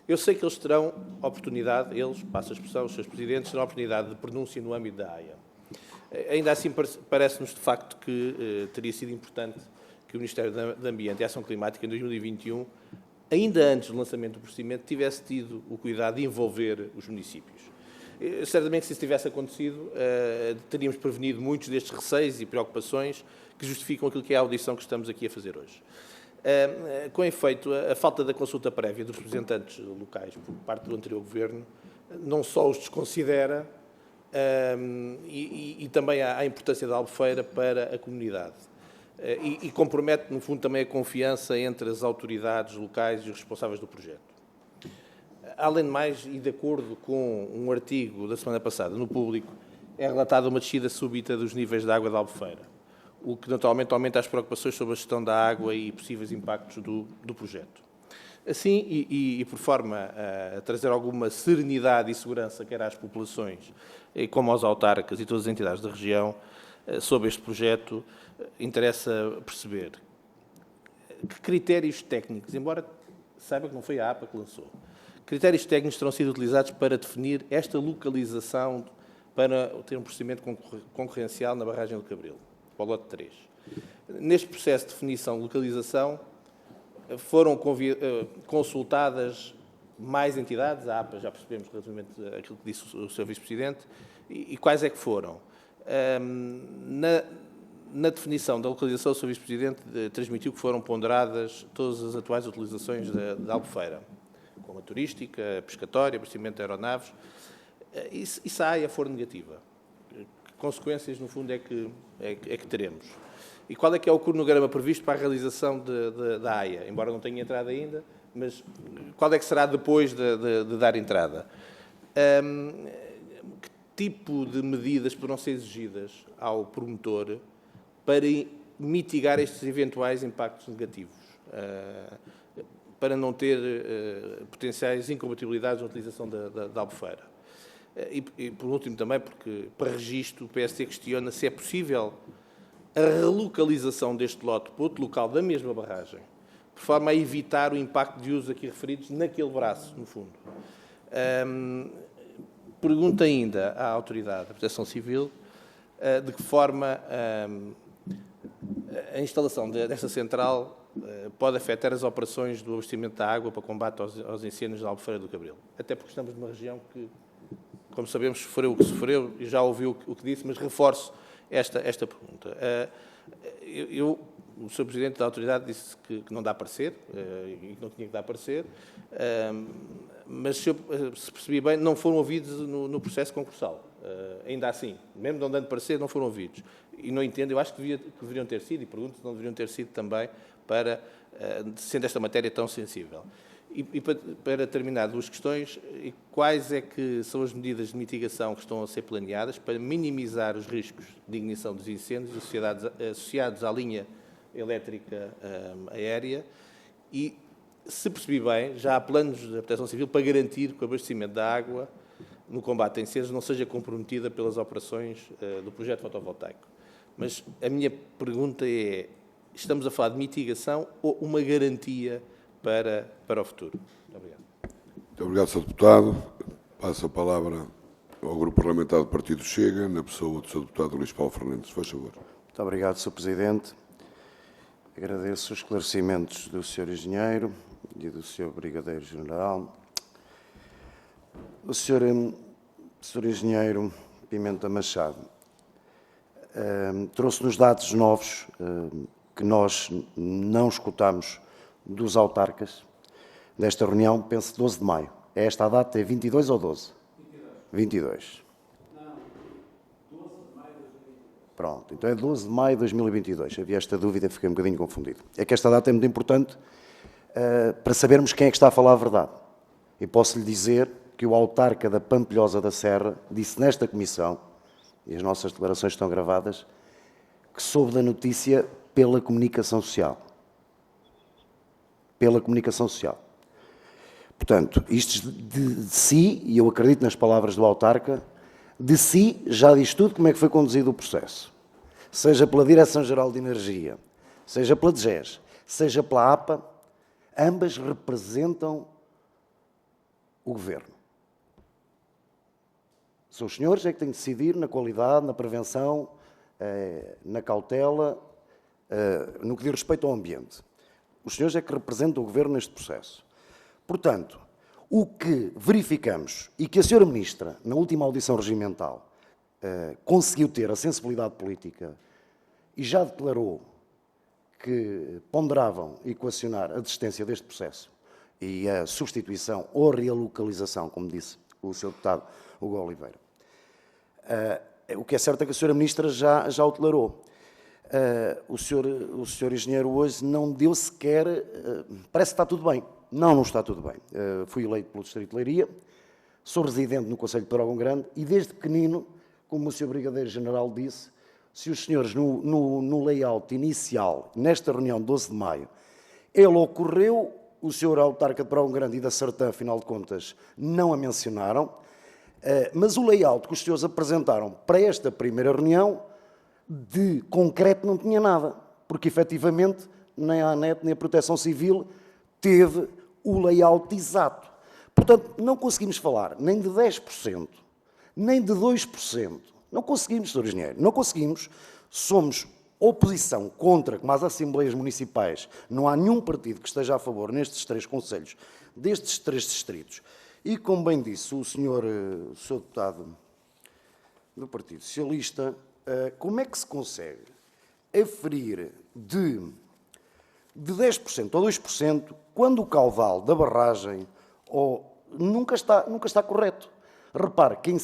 Eu sei que eles terão oportunidade, passo a expressão, os seus presidentes, terão oportunidade de pronúncia no âmbito da AIA. Ainda assim, parece-nos de facto que teria sido importante que o Ministério do Ambiente e Ação Climática, em 2021, ainda antes do lançamento do procedimento, tivesse tido o cuidado de envolver os municípios. Certamente, se isso tivesse acontecido, teríamos prevenido muitos destes receios e preocupações que justificam aquilo que é a audição que estamos aqui a fazer hoje. Com efeito, a falta da consulta prévia dos representantes locais por parte do anterior Governo não só os desconsidera e também a importância da Albufeira para a comunidade. E compromete, no fundo, também a confiança entre as autoridades locais e os responsáveis do projeto. Além de mais, e de acordo com um artigo da semana passada no Público, é relatada uma descida súbita dos níveis de água da Albufeira, o que naturalmente aumenta as preocupações sobre a gestão da água e possíveis impactos do projeto. Assim, e por forma a trazer alguma serenidade e segurança, quer às populações, como aos autarcas e todas as entidades da região, sobre este projeto, interessa perceber que critérios técnicos, embora saiba que não foi a APA que lançou, critérios técnicos terão sido utilizados para definir esta localização para ter um procedimento concorrencial na barragem do Cabril, para o lote 3. Neste processo de definição de localização, foram consultadas mais entidades, a APA já percebemos relativamente àquilo que disse o Sr. Vice-Presidente, e quais é que foram? Na definição da localização, o Sr. Vice-Presidente transmitiu que foram ponderadas todas as atuais utilizações da Albufeira, como a turística, a pescatória, abastecimento de aeronaves. E se a AIA for negativa, que consequências, no fundo, é que teremos? E qual é que é o cronograma previsto para a realização da AIA? Embora não tenha entrado ainda, mas qual é que será depois de dar entrada? Que tipo de medidas poderão ser exigidas ao promotor para mitigar estes eventuais impactos negativos, para não ter potenciais incompatibilidades na utilização da Albufeira? E, por último, também, porque, para registro, o PST questiona se é possível a relocalização deste lote para outro local da mesma barragem, de forma a evitar o impacto de usos aqui referidos naquele braço, no fundo. Pergunta ainda à Autoridade da Proteção Civil de que forma a instalação desta central pode afetar as operações do abastecimento da água para combate aos incêndios da Albufeira do Cabril. Até porque estamos numa região que, como sabemos, sofreu o que sofreu e já ouviu o que disse, mas reforço esta pergunta. O Sr. Presidente da Autoridade disse que não dá parecer e que não tinha que dar parecer, mas, se percebi bem, não foram ouvidos no processo concursal. Ainda assim, mesmo não dando parecer, não foram ouvidos. E não entendo, eu acho que deveriam ter sido, e pergunto se não deveriam ter sido também, sendo esta matéria tão sensível. E para terminar, duas questões. Quais é que são as medidas de mitigação que estão a ser planeadas para minimizar os riscos de ignição dos incêndios associados à linha elétrica aérea? E, se percebi bem, já há planos da Proteção Civil para garantir que o abastecimento da água no combate a incêndios não seja comprometida pelas operações do projeto fotovoltaico. Mas a minha pergunta é, estamos a falar de mitigação ou uma garantia para o futuro? Muito obrigado. Muito obrigado, Sr. Deputado. Passo a palavra ao Grupo Parlamentar do Partido Chega, na pessoa do Sr. Deputado Luís Paulo Fernandes. Faz favor. Muito obrigado, Sr. Presidente. Agradeço os esclarecimentos do Sr. Engenheiro e do Sr. Brigadeiro General. O Sr. Engenheiro Pimenta Machado trouxe-nos dados novos que nós não escutamos dos autarcas desta reunião, penso 12 de maio. Esta a data é 22 ou 12? 22. Não, 12 de maio de 2022. Pronto, então é 12 de maio de 2022. Havia esta dúvida, fiquei um bocadinho confundido. É que esta data é muito importante para sabermos quem é que está a falar a verdade. E posso-lhe dizer que o autarca da Pampilhosa da Serra disse nesta comissão, e as nossas declarações estão gravadas, que soube da notícia pela comunicação social. Pela comunicação social. Portanto, isto de si, e eu acredito nas palavras do autarca, de si já diz tudo como é que foi conduzido o processo. Seja pela Direção-Geral de Energia, seja pela DGES, seja pela APA, ambas representam o Governo. São os senhores é que têm de decidir na qualidade, na prevenção, na cautela, no que diz respeito ao ambiente. Os senhores é que representam o Governo neste processo. Portanto, o que verificamos e que a Sra. Ministra, na última audição regimental, conseguiu ter a sensibilidade política e já declarou que ponderavam equacionar a desistência deste processo e a substituição ou realocalização, como disse o Sr. Deputado Hugo Oliveira. O que é certo é que a Sra. Ministra já o declarou. O senhor Engenheiro hoje não deu sequer... parece que está tudo bem. Não está tudo bem. Fui eleito pelo Distrito de Leiria, sou residente no Concelho de Torrogão Grande e desde pequenino, como o Sr. Brigadeiro General disse, se os senhores no layout inicial, nesta reunião de 12 de maio, ele ocorreu, o Sr. Autarca de Torrogão Grande e da Sertã, afinal de contas, não a mencionaram, mas o layout que os senhores apresentaram para esta primeira reunião, de concreto não tinha nada, porque efetivamente nem a ANET nem a Proteção Civil teve o layout exato. Portanto, não conseguimos falar nem de 10%, nem de 2%. Não conseguimos, Sr. Engenheiro, não conseguimos. Somos oposição contra, como as Assembleias Municipais, não há nenhum partido que esteja a favor nestes 3 concelhos, destes 3 distritos. E, como bem disse o Sr. Deputado do Partido Socialista, como é que se consegue aferir de 10% ou 2%, quando o caudal da barragem nunca está correto. Repare que em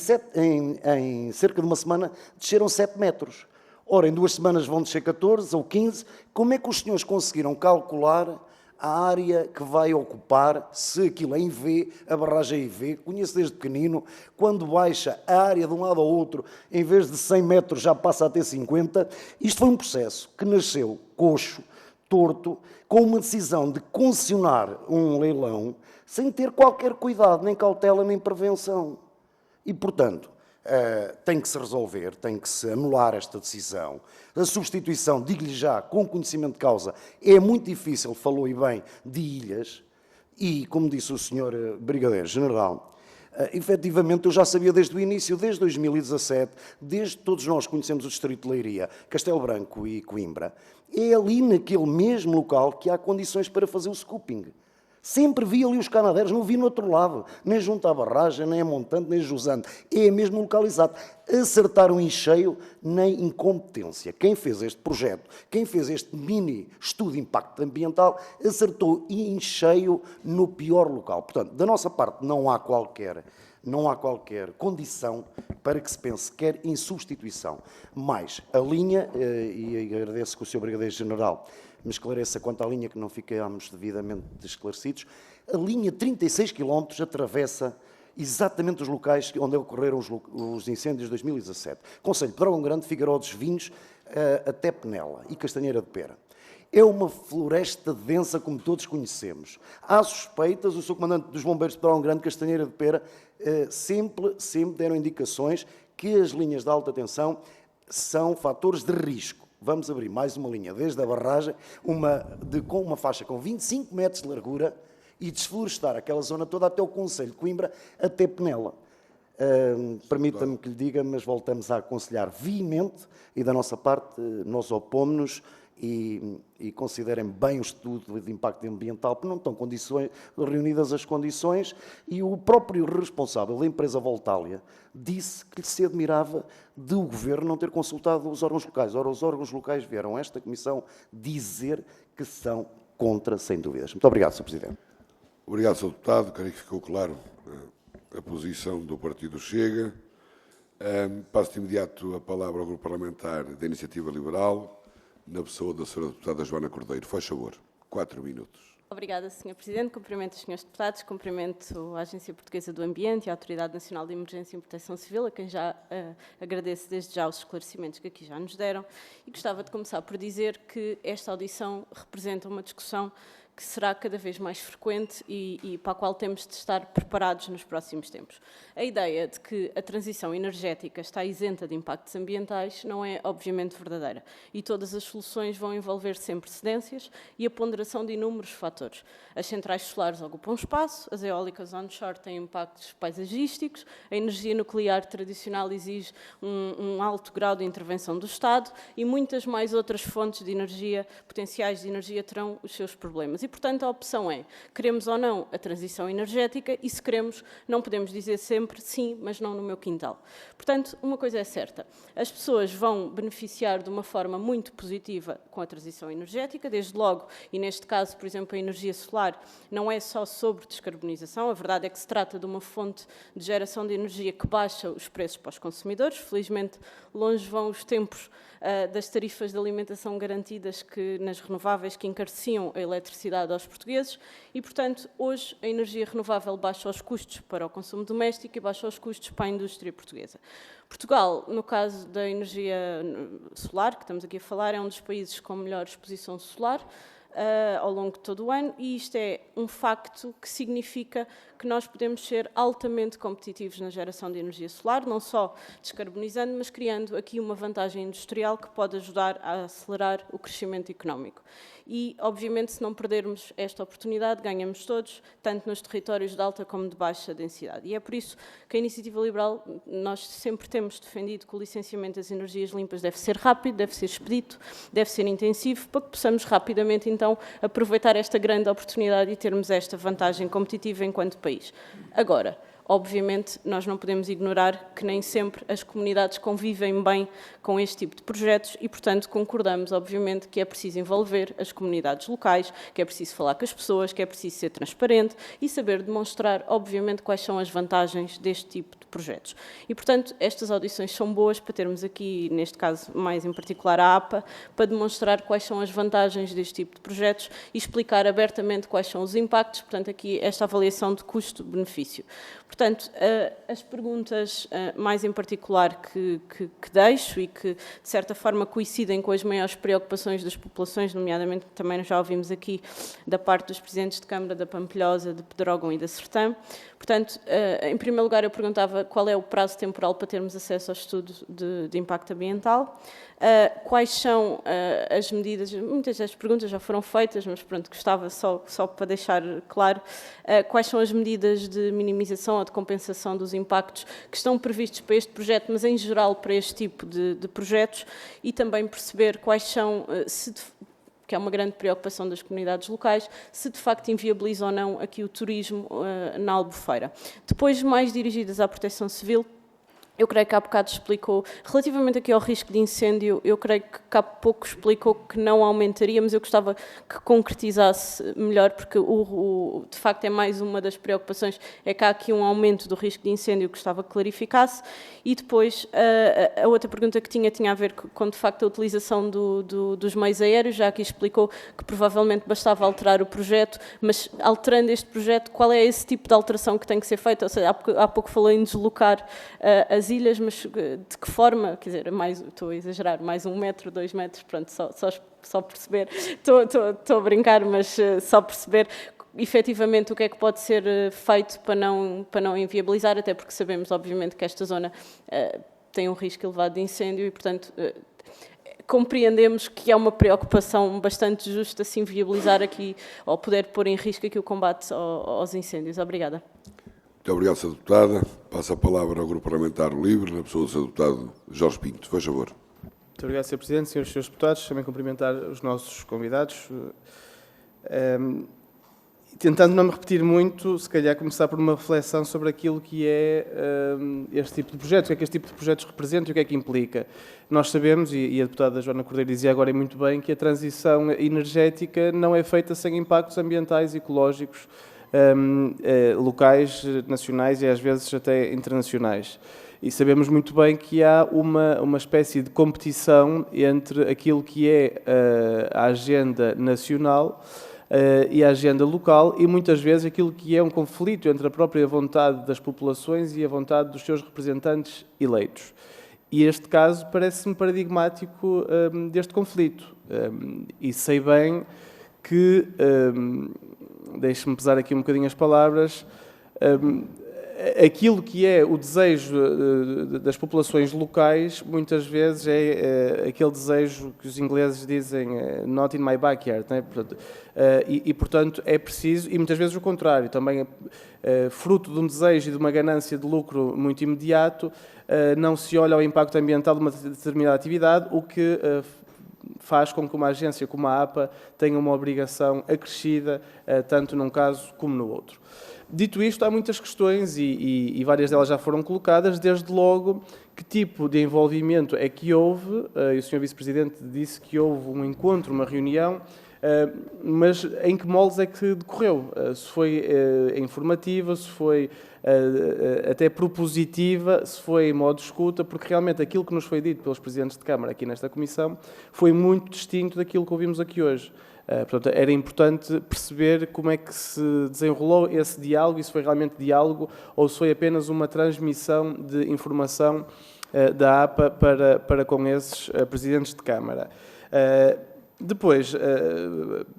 cerca de uma semana desceram 7 metros. Ora, em 2 semanas vão descer 14 ou 15. Como é que os senhores conseguiram calcular a área que vai ocupar, se aquilo é em V, a barragem é em V? Conheço desde pequenino, quando baixa a área de um lado ao outro, em vez de 100 metros já passa a ter 50. Isto foi um processo que nasceu coxo, torto, com uma decisão de concessionar um leilão sem ter qualquer cuidado, nem cautela, nem prevenção. E, portanto, tem que se resolver, tem que se anular esta decisão. A substituição, digo-lhe já, com conhecimento de causa, é muito difícil, falou e bem, de ilhas, e, como disse o Sr. Brigadeiro-General, efetivamente eu já sabia desde o início, desde 2017, desde todos nós conhecemos o Distrito de Leiria, Castelo Branco e Coimbra, é ali naquele mesmo local que há condições para fazer o scooping. Sempre vi ali os canadeiros, não vi no outro lado, nem junto à barragem, nem a montante, nem jusante. É mesmo localizado. Acertaram em cheio, nem incompetência. Quem fez este projeto, quem fez este mini estudo de impacto ambiental, acertou em cheio no pior local. Portanto, da nossa parte, não há qualquer condição para que se pense quer em substituição. Mas a linha, e agradeço que o Sr. Brigadeiro-General me esclareça quanto à linha que não ficámos devidamente esclarecidos, a linha 36 km atravessa exatamente os locais onde ocorreram os incêndios de 2017. Conselho de Pedrógão Grande, Figueiró dos Vinhos, até Penela e Castanheira de Pera. É uma floresta densa, como todos conhecemos. Há suspeitas, o Sr. Comandante dos Bombeiros de Pedrógão Grande, Castanheira de Pera, sempre deram indicações que as linhas de alta tensão são fatores de risco. Vamos abrir mais uma linha, desde a barragem, com uma faixa com 25 metros de largura e desflorestar aquela zona toda até o Conselho de Coimbra, até Penela. Permita-me que lhe diga, mas voltamos a aconselhar veemente e da nossa parte nós opomos-nos e considerem bem o estudo de impacto ambiental, porque não estão reunidas as condições, e o próprio responsável da empresa Voltalia disse que lhe se admirava de o Governo não ter consultado os órgãos locais. Ora, os órgãos locais vieram a esta Comissão dizer que são contra, sem dúvidas. Muito obrigado, Sr. Presidente. Obrigado, Sr. Deputado. Creio que ficou claro a posição do Partido Chega. Passo de imediato a palavra ao Grupo Parlamentar da Iniciativa Liberal, na pessoa da Sra. Deputada Joana Cordeiro. Faz favor, 4 minutos. Obrigada, Sr. Presidente. Cumprimento os Srs. Deputados, cumprimento a Agência Portuguesa do Ambiente e a Autoridade Nacional de Emergência e Proteção Civil, a quem já agradeço desde já os esclarecimentos que aqui já nos deram. E gostava de começar por dizer que esta audição representa uma discussão que será cada vez mais frequente e para a qual temos de estar preparados nos próximos tempos. A ideia de que a transição energética está isenta de impactos ambientais não é, obviamente, verdadeira. E todas as soluções vão envolver sempre cedências e a ponderação de inúmeros fatores. As centrais solares ocupam espaço, as eólicas onshore têm impactos paisagísticos, a energia nuclear tradicional exige um alto grau de intervenção do Estado e muitas mais outras fontes de energia, potenciais de energia, terão os seus problemas. E, portanto, a opção é, queremos ou não a transição energética e, se queremos, não podemos dizer sempre sim, mas não no meu quintal. Portanto, uma coisa é certa, as pessoas vão beneficiar de uma forma muito positiva com a transição energética, desde logo, e neste caso, por exemplo, a energia solar não é só sobre descarbonização, a verdade é que se trata de uma fonte de geração de energia que baixa os preços para os consumidores. Felizmente, longe vão os tempos das tarifas de alimentação garantidas nas renováveis que encareciam a eletricidade aos portugueses e, portanto, hoje a energia renovável baixa os custos para o consumo doméstico e baixa os custos para a indústria portuguesa. Portugal, no caso da energia solar, que estamos aqui a falar, é um dos países com melhor exposição solar ao longo de todo o ano e isto é um facto que significa que nós podemos ser altamente competitivos na geração de energia solar, não só descarbonizando, mas criando aqui uma vantagem industrial que pode ajudar a acelerar o crescimento económico. E, obviamente, se não perdermos esta oportunidade, ganhamos todos, tanto nos territórios de alta como de baixa densidade. E é por isso que a Iniciativa Liberal, nós sempre temos defendido que o licenciamento das energias limpas deve ser rápido, deve ser expedito, deve ser intensivo, para que possamos rapidamente, então, aproveitar esta grande oportunidade e termos esta vantagem competitiva enquanto país. Agora, obviamente nós não podemos ignorar que nem sempre as comunidades convivem bem com este tipo de projetos e, portanto, concordamos, obviamente, que é preciso envolver as comunidades locais, que é preciso falar com as pessoas, que é preciso ser transparente e saber demonstrar, obviamente, quais são as vantagens deste tipo de projetos. E, portanto, estas audições são boas para termos aqui, neste caso, mais em particular a APA, para demonstrar quais são as vantagens deste tipo de projetos e explicar abertamente quais são os impactos, portanto, aqui esta avaliação de custo-benefício. Portanto, as perguntas mais em particular que deixo e que, de certa forma, coincidem com as maiores preocupações das populações, nomeadamente, também já ouvimos aqui da parte dos presidentes de Câmara da Pampilhosa, de Pedrógão e da Sertã. Portanto, em primeiro lugar, eu perguntava qual é o prazo temporal para termos acesso ao estudo de impacto ambiental, quais são as medidas, muitas das perguntas já foram feitas, mas pronto, gostava só para deixar claro, quais são as medidas de minimização ou de compensação dos impactos que estão previstos para este projeto, mas em geral para este tipo de projetos, e também perceber quais são, que é uma grande preocupação das comunidades locais, se de facto inviabiliza ou não aqui o turismo na Albufeira. Depois, mais dirigidas à proteção civil, eu creio que há bocado explicou, relativamente aqui ao risco de incêndio, eu creio que há pouco explicou que não aumentaria, mas eu gostava que concretizasse melhor, porque de facto é mais uma das preocupações, é que há aqui um aumento do risco de incêndio, gostava que clarificasse. E depois, a outra pergunta que tinha a ver com, de facto, a utilização dos meios aéreos, já aqui explicou que provavelmente bastava alterar o projeto, mas alterando este projeto, qual é esse tipo de alteração que tem que ser feita? Ou seja, há pouco falou em deslocar as ilhas, mas de que forma? Quer dizer, estou a exagerar, mais 1 metro, 2 metros, pronto, só perceber, estou a brincar, mas só perceber efetivamente o que é que pode ser feito para não inviabilizar, até porque sabemos, obviamente, que esta zona tem um risco elevado de incêndio e, portanto, compreendemos que é uma preocupação bastante justa se inviabilizar aqui, ou poder pôr em risco aqui o combate aos incêndios. Obrigada. Muito obrigado, Sra. Deputada. Passo a palavra ao Grupo Parlamentar Livre, na pessoa do Sr. Deputado Jorge Pinto. Faz favor. Muito obrigado, Sr. Presidente, senhores e senhores deputados. Também cumprimentar os nossos convidados. Tentando não me repetir muito, se calhar começar por uma reflexão sobre aquilo que é este tipo de projetos, o que é que este tipo de projetos representa e o que é que implica. Nós sabemos, e a deputada Joana Cordeiro dizia agora muito bem, que a transição energética não é feita sem impactos ambientais e ecológicos locais, nacionais e às vezes até internacionais. E sabemos muito bem que há uma espécie de competição entre aquilo que é a agenda nacional e a agenda local e muitas vezes aquilo que é um conflito entre a própria vontade das populações e a vontade dos seus representantes eleitos. E este caso parece-me paradigmático deste conflito. E sei bem que, deixe-me pesar aqui um bocadinho as palavras, aquilo que é o desejo das populações locais, muitas vezes é aquele desejo que os ingleses dizem not in my backyard, né? Portanto, é preciso, e muitas vezes o contrário, também fruto de um desejo e de uma ganância de lucro muito imediato, não se olha ao impacto ambiental de uma determinada atividade, o que faz com que uma agência como a APA tenha uma obrigação acrescida, tanto num caso como no outro. Dito isto, há muitas questões e várias delas já foram colocadas, desde logo que tipo de envolvimento é que houve, e o Sr. Vice-Presidente disse que houve um encontro, uma reunião, mas em que moldes é que decorreu? Se foi informativa, se foi até propositiva, se foi em modo de escuta, porque realmente aquilo que nos foi dito pelos Presidentes de Câmara aqui nesta Comissão foi muito distinto daquilo que ouvimos aqui hoje. Portanto, era importante perceber como é que se desenrolou esse diálogo, e se foi realmente diálogo ou se foi apenas uma transmissão de informação da APA para com esses Presidentes de Câmara. Depois,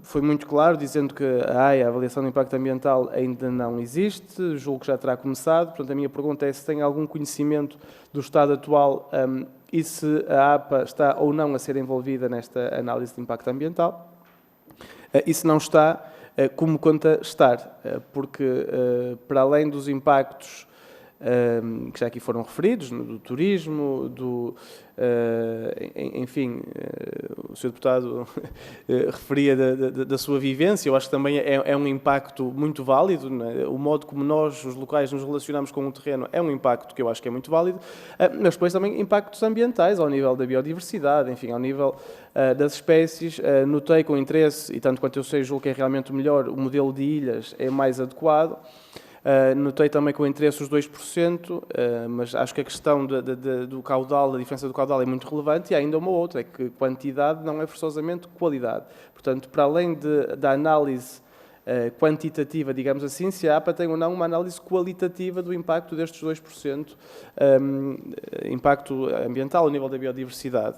foi muito claro, dizendo que a AIA, a Avaliação de Impacto Ambiental, ainda não existe, julgo que já terá começado. Portanto, a minha pergunta é se tem algum conhecimento do estado atual e se a APA está ou não a ser envolvida nesta análise de impacto ambiental. E se não está, como conta estar? Porque, para além dos impactos que já aqui foram referidos, do turismo, enfim, o Sr. Deputado referia da sua vivência. Eu acho que também é um impacto muito válido, não é? O modo como nós, os locais, nos relacionamos com o terreno é um impacto que eu acho que é muito válido, mas depois também impactos ambientais, ao nível da biodiversidade, enfim, ao nível das espécies. Notei com interesse, e tanto quanto eu sei, julgo que é realmente o melhor, o modelo de ilhas é mais adequado. Notei também com interesse os 2%, mas acho que a questão do caudal, da diferença do caudal é muito relevante, e há ainda uma outra, é que quantidade não é forçosamente qualidade. Portanto, para além da análise quantitativa, digamos assim, se a APA tem ou não uma análise qualitativa do impacto destes 2%, impacto ambiental ao nível da biodiversidade.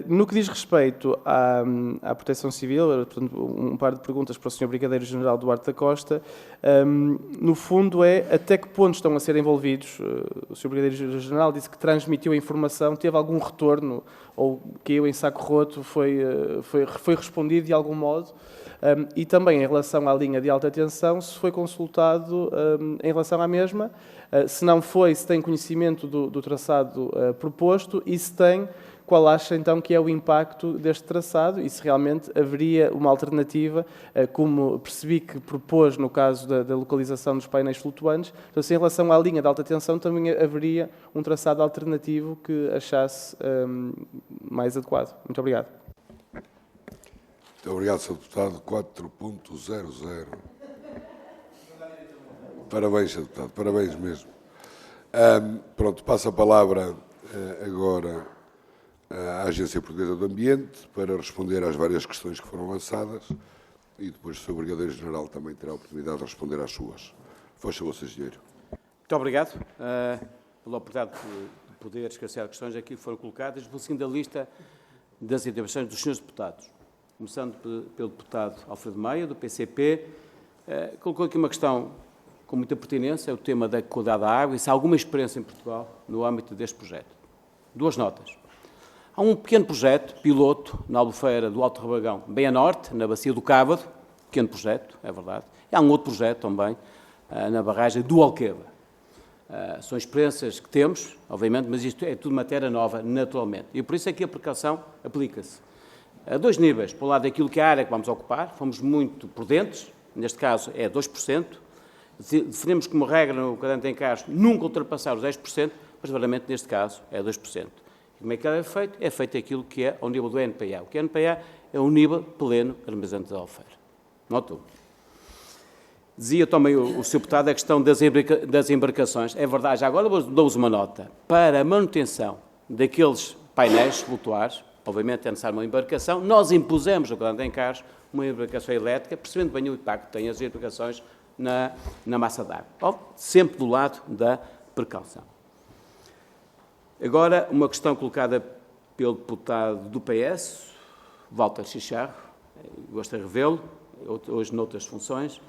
No que diz respeito à proteção civil, portanto, um par de perguntas para o Sr. Brigadeiro-General Duarte da Costa, no fundo é até que ponto estão a ser envolvidos. O Sr. Brigadeiro-General disse que transmitiu a informação, teve algum retorno, ou caiu em saco roto, foi respondido de algum modo, e também em relação à linha de alta tensão, se foi consultado em relação à mesma, se não foi, se tem conhecimento do traçado proposto, e se tem, qual acha então que é o impacto deste traçado e se realmente haveria uma alternativa, como percebi que propôs no caso da localização dos painéis flutuantes. Então, se em relação à linha de alta tensão também haveria um traçado alternativo que achasse mais adequado. Muito obrigado. Muito obrigado, Sr. Deputado. 4.00. Parabéns, Sr. Deputado. Parabéns mesmo. Pronto, passo a palavra agora à Agência Portuguesa do Ambiente para responder às várias questões que foram lançadas e depois o Sr. Brigadeiro-General também terá a oportunidade de responder às suas. Faz favor, Sr. Engenheiro. Muito obrigado pela oportunidade de poder esclarecer as questões aqui que foram colocadas. Vou seguindo a lista das intervenções dos senhores deputados. Começando pelo deputado Alfredo Maia, do PCP, colocou aqui uma questão com muita pertinência, é o tema da qualidade da água e se há alguma experiência em Portugal no âmbito deste projeto. Duas notas. Há um pequeno projeto, piloto, na Albufeira do Alto Rabagão, bem a norte, na Bacia do Cávado, pequeno projeto, é verdade. E há um outro projeto também, na barragem do Alqueva. São experiências que temos, obviamente, mas isto é tudo matéria nova, naturalmente. E por isso é que a precaução aplica-se a dois níveis. Por um lado, aquilo que é a área que vamos ocupar, fomos muito prudentes, neste caso é 2%. Definimos como regra no caderno de encargos nunca ultrapassar os 10%, mas verdadeiramente neste caso é 2%. E como é que é feito? É feito aquilo que é ao nível do NPA. O que é NPA é o nível pleno armazenamento da Albufeira. Notou. Dizia também o Sr. Deputado a questão das embarcações. É verdade, já agora dou-vos uma nota. Para a manutenção daqueles painéis flutuares, obviamente é necessário uma embarcação, nós impusemos no caderno de encargos uma embarcação elétrica, percebendo bem o impacto que têm as embarcações na massa d'água. Sempre do lado da precaução. Agora, uma questão colocada pelo deputado do PS, Walter Chicharro, gosto de revê-lo, hoje noutras funções.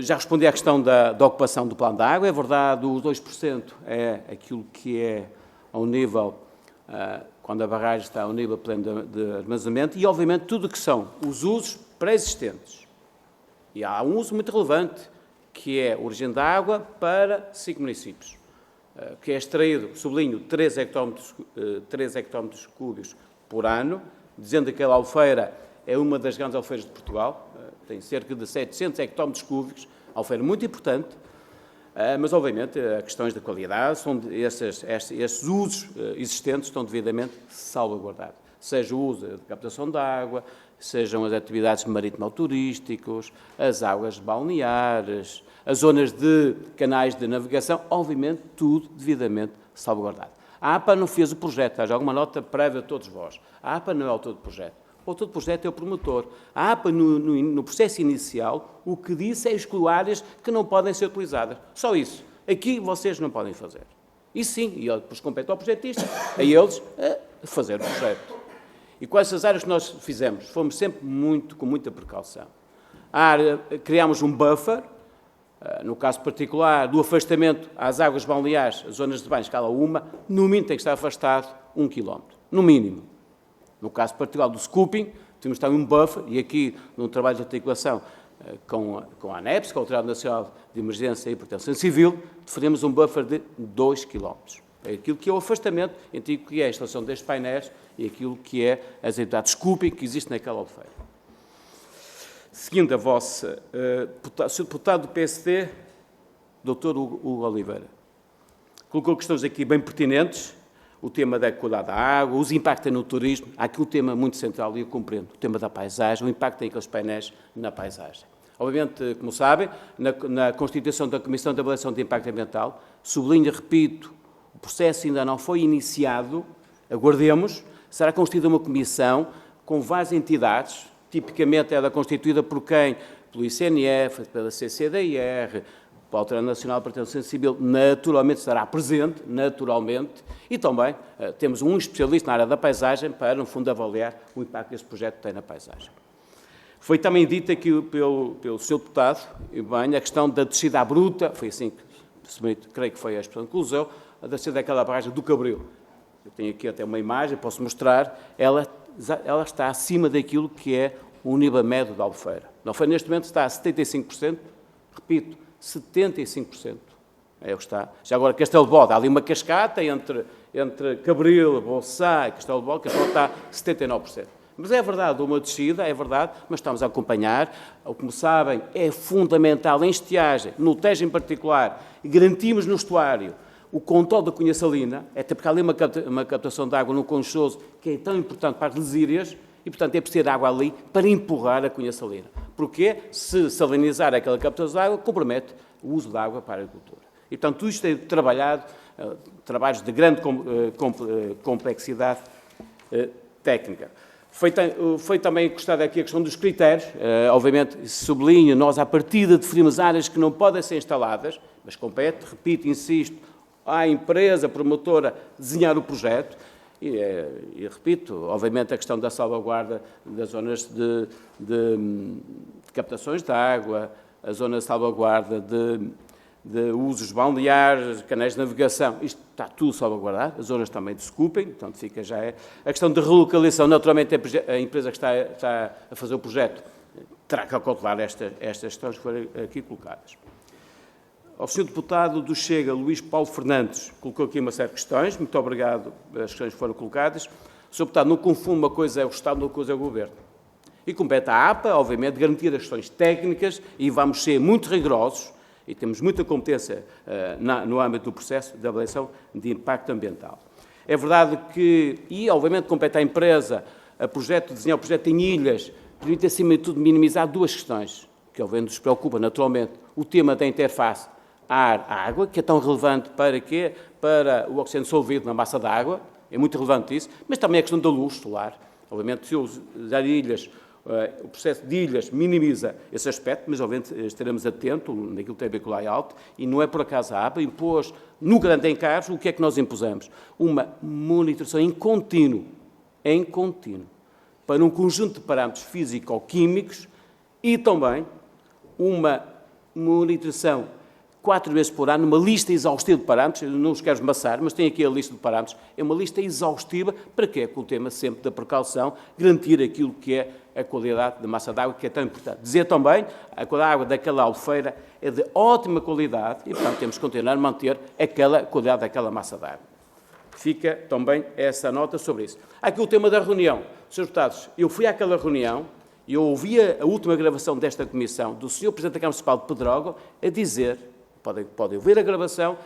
Já respondi à questão da ocupação do plano da água. É verdade, os 2% é aquilo que é ao nível, quando a barragem está ao nível pleno de armazenamento, e obviamente tudo o que são os usos pré-existentes. E há um uso muito relevante, que é a origem da água para 5 municípios, que é extraído, sublinho, 3 hectómetros cúbicos por ano, dizendo que aquela Albufeira é uma das grandes albufeiras de Portugal, tem cerca de 700 hectómetros cúbicos, albufeira muito importante, mas obviamente as questões da qualidade, esses usos existentes estão devidamente salvaguardados, seja o uso de captação de água, sejam as atividades marítimo-turísticos, as águas balneares, as zonas de canais de navegação, obviamente tudo devidamente salvaguardado. A APA não fez o projeto, há alguma nota prévia a todos vós. A APA não é o autor do projeto. O autor do projeto é o promotor. A APA, no processo inicial, o que disse é excluir áreas que não podem ser utilizadas. Só isso. Aqui vocês não podem fazer. E sim, e depois compete ao projetista, a eles, a fazer o projeto. E quais as áreas que nós fizemos? Fomos sempre com muita precaução. Criámos um buffer, no caso particular do afastamento às águas balneares, as zonas de banho, escala 1, no mínimo tem que estar afastado 1 km, no mínimo. No caso particular do scooping, temos também um buffer, e aqui, num trabalho de articulação, com a ANEPS, com a Autoridade Nacional de Emergência e Proteção Civil, definimos um buffer de 2 km. É aquilo que é o afastamento entre o que é a instalação destes painéis e aquilo que é as atividades scooping que existem naquela albufeira. Seguindo a vossa, Sr. Deputado do PSD, Dr. Hugo Oliveira, colocou questões aqui bem pertinentes, o tema da qualidade da água, os impactos no turismo, há aqui um tema muito central e eu compreendo, o tema da paisagem, o impacto tem aqueles painéis na paisagem. Obviamente, como sabem, na constituição da Comissão de Avaliação de Impacto Ambiental, sublinho, repito, o processo ainda não foi iniciado, aguardemos, será constituída uma comissão com várias entidades, tipicamente ela é constituída por quem? Pelo ICNF, pela CCDR, pela Autoridade Nacional de Proteção Civil, naturalmente estará presente, naturalmente, e também temos um especialista na área da paisagem para, no fundo, avaliar o impacto que este projeto tem na paisagem. Foi também dito aqui pelo Sr. Deputado, e bem, a questão da descida à bruta, foi assim que, creio que foi a expressão que usou, a descida daquela barragem do Cabril. Eu tenho aqui até uma imagem, posso mostrar, ela está acima daquilo que é o nível médio da albufeira. A albufeira, neste momento, está a 75%, repito, 75%. É o que está. Já agora, Castelo de Bode, há ali uma cascata entre Cabril, Bolsá e Castelo de Bode está a 79%. Mas é verdade, uma descida, é verdade, mas estamos a acompanhar. Como sabem, é fundamental em estiagem, no Tejo em particular, garantimos no estuário o controle da cunha salina, até porque há ali uma captação de água no Conchoso, que é tão importante para as lesírias, e, portanto, é preciso água ali para empurrar a cunha salina. Porque se salinizar aquela captação de água, compromete o uso da água para a agricultura. E, portanto, tudo isto é trabalhado, trabalhos de grande complexidade técnica. Foi também costada aqui a questão dos critérios. Obviamente, sublinho, nós, à partida, definimos áreas que não podem ser instaladas, mas compete, repito, insisto, à empresa promotora desenhar o projeto. E repito, obviamente, a questão da salvaguarda das zonas de captações de água, a zona de salvaguarda de usos balneares, canais de navegação, isto está tudo salvaguardado, as zonas também de scooping, portanto, fica já é. A questão de relocalização, naturalmente, a empresa que está a fazer o projeto terá que calcular estas questões que foram aqui colocadas. Ao Sr. Deputado do Chega, Luís Paulo Fernandes, colocou aqui uma série de questões, muito obrigado pelas questões que foram colocadas. O Sr. Deputado, não confunde uma coisa é o Estado, outra coisa é o Governo. E compete à APA, obviamente, garantir as questões técnicas e vamos ser muito rigorosos e temos muita competência no âmbito do processo de avaliação de impacto ambiental. É verdade que, e obviamente compete à empresa, desenhar o projeto em ilhas, permite acima de tudo minimizar duas questões, que obviamente nos preocupa naturalmente, o tema da interface ar-água, que é tão relevante para quê? Para o oxigênio dissolvido na massa da água, é muito relevante isso, mas também a questão da luz solar. Obviamente, se eu usar ilhas, o processo de ilhas minimiza esse aspecto, mas obviamente estaremos atentos naquilo que tem a ver com o layout, e não é por acaso a APA impôs, no Grande Encargo, o que é que nós impusemos? Uma monitoração em contínuo, para um conjunto de parâmetros físico-químicos e também uma monitoração 4 vezes por ano, uma lista exaustiva de parâmetros, eu não os quero esmaçar, mas tem aqui a lista de parâmetros, é uma lista exaustiva, para quê? Com o tema sempre da precaução, garantir aquilo que é a qualidade da massa d'água, que é tão importante. Dizer também, a qualidade da água daquela albufeira é de ótima qualidade e, portanto, temos que continuar a manter aquela qualidade daquela massa d'água. Fica também essa nota sobre isso. Aqui o tema da reunião. Srs. Deputados, eu fui àquela reunião e eu ouvi a última gravação desta comissão do Sr. Presidente da Câmara Municipal de Pedrógão a dizer, podem ouvir a gravação,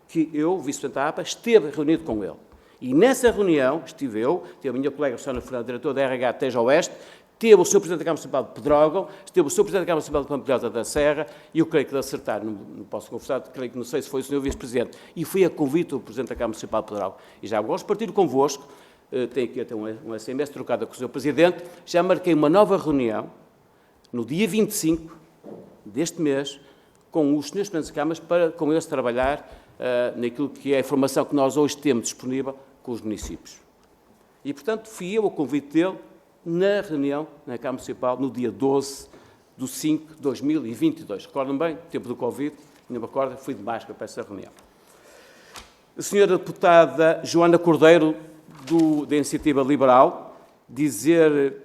que eu, Vice-Presidente da APA, esteve reunido com ele. E nessa reunião estive eu, teve a minha colega Susana Fernandes, diretor da RH Tejo Oeste, teve o Sr. Presidente da Câmara Municipal de Pedrógão, esteve o Sr. Presidente da Câmara Municipal de Pampilhosa da Serra, e eu creio que de acertar, não posso confessar, creio que não sei se foi o Sr. Vice-Presidente, e fui a convite do Presidente da Câmara Municipal de Pedrógão. E já gosto de partir convosco, tenho aqui até um SMS trocado com o Sr. Presidente, já marquei uma nova reunião, no dia 25 deste mês, com os senhores Presidentes de Câmaras, para com eles trabalhar naquilo que é a informação que nós hoje temos disponível com os municípios. E, portanto, fui eu ao convite dele na reunião na Câmara Municipal no dia 12 de 5 de 2022. Recordam bem? Tempo do Covid, não me recordo, fui de máscara para essa reunião. A senhora deputada Joana Cordeiro, da Iniciativa Liberal, dizer,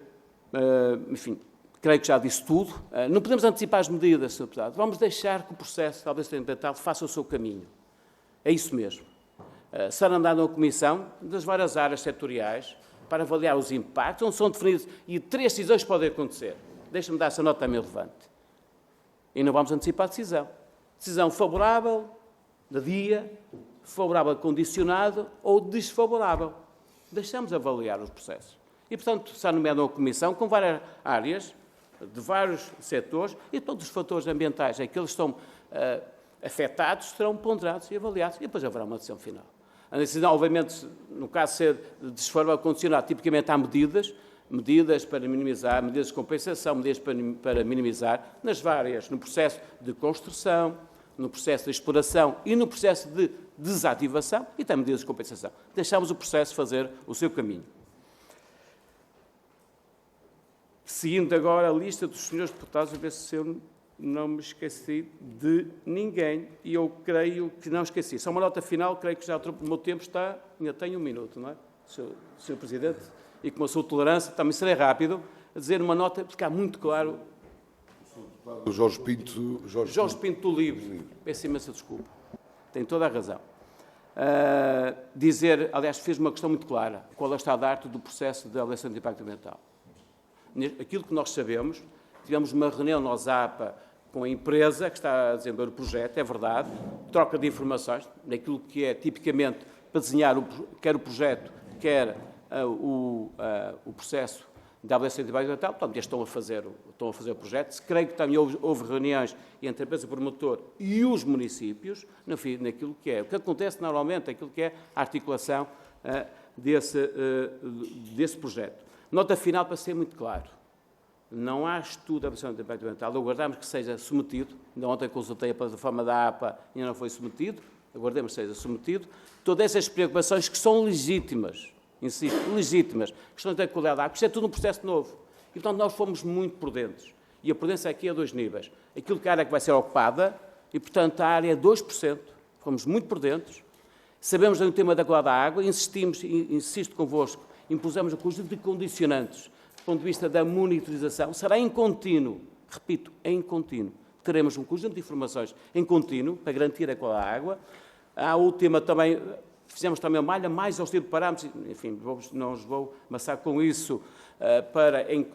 enfim, creio que já disse tudo. Não podemos antecipar as medidas, Sr. Deputado. Vamos deixar que o processo de alteração ambiental faça o seu caminho. É isso mesmo. Será andado uma comissão das várias áreas setoriais para avaliar os impactos, onde são definidos, e 3 decisões podem acontecer. Deixa-me dar essa nota também relevante. E não vamos antecipar a decisão. Decisão favorável, de dia, favorável condicionado ou desfavorável. Deixamos avaliar os processos. E, portanto, será nomeada uma comissão com várias áreas, de vários setores, e todos os fatores ambientais, aqueles que estão afetados, serão ponderados e avaliados, e depois haverá uma decisão final. A decisão, obviamente, no caso de ser desfavorável condicionado, tipicamente há medidas para minimizar, medidas de compensação, medidas para minimizar, no processo de construção, no processo de exploração e no processo de desativação, e também medidas de compensação. Deixamos o processo fazer o seu caminho. Seguindo agora a lista dos senhores deputados, a ver se eu não me esqueci de ninguém, e eu creio que não esqueci. Só uma nota final, creio que já o meu tempo está, ainda tenho 1 minuto, não é, Sr. Presidente? E com a sua tolerância, também serei rápido, a dizer uma nota, porque ficar muito claro. O Jorge Pinto do Livre. Peço imensa desculpa. Tem toda a razão. Aliás, fez uma questão muito clara. Qual é o estado de arte do processo de avaliação de impacto ambiental? Aquilo que nós sabemos, tivemos uma reunião nós APA com a empresa que está a desenvolver o projeto, é verdade, troca de informações, naquilo que é tipicamente para desenhar quer o projeto, quer o processo de avaliação de impacto ambiental. Portanto, eles estão a fazer o projeto. Creio que também houve reuniões entre a empresa promotor e os municípios, naquilo que é. O que acontece normalmente, aquilo que é a articulação desse projeto. Nota final, para ser muito claro. Não há estudo de avaliação de impacto ambiental. Aguardamos que seja submetido. Ainda ontem consultei a plataforma da APA e ainda não foi submetido. Aguardemos que seja submetido. Todas essas preocupações que são legítimas, insisto, legítimas, questões da qualidade da água, isto é tudo um processo novo. E, portanto, nós fomos muito prudentes. E a prudência aqui é a 2 níveis. Aquilo que a área que vai ser ocupada, e, portanto, a área é 2%. Fomos muito prudentes. Sabemos do tema da qualidade da água, insisto convosco, impusemos um conjunto de condicionantes do ponto de vista da monitorização. Será em contínuo, repito, em contínuo. Teremos um conjunto de informações em contínuo para garantir a qualidade da água. Há o tema também, fizemos também uma malha mais exaustiva de parâmetros, enfim, não os vou amassar com isso,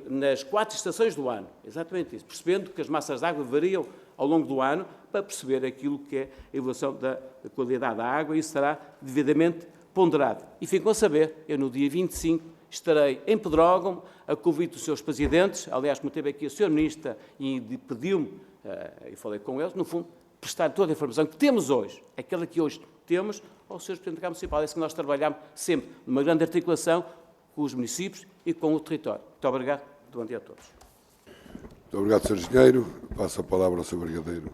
nas 4 estações do ano, exatamente isso, percebendo que as massas de água variam ao longo do ano, para perceber aquilo que é a evolução da qualidade da água, e isso será devidamente ponderado. E ficam a saber, eu no dia 25 estarei em Pedrógão, a convite dos seus presidentes, aliás, como teve aqui o Sr. Ministro e pediu-me, e falei com eles, no fundo, prestar toda a informação que temos hoje, aquela que hoje temos, ao Sr. Presidente da Câmara Municipal. É assim que nós trabalhamos sempre, numa grande articulação com os municípios e com o território. Muito obrigado. Bom dia a todos. Muito obrigado, Sr. Engenheiro. Passo a palavra ao Sr. Brigadeiro.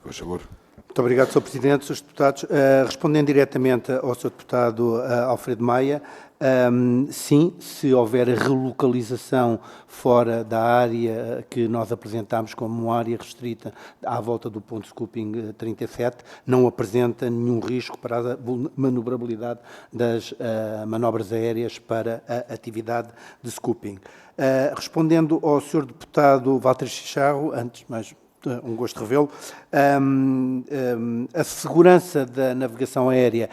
Por favor. Muito obrigado, Sr. Presidente. Srs. Deputados, respondendo diretamente ao Sr. Deputado Alfredo Maia, sim, se houver relocalização fora da área que nós apresentámos como uma área restrita à volta do ponto de scooping 37, não apresenta nenhum risco para a manobrabilidade das manobras aéreas para a atividade de scooping. Respondendo ao Sr. Deputado Walter Chicharro, antes mais um gosto de revê-lo. A segurança da navegação aérea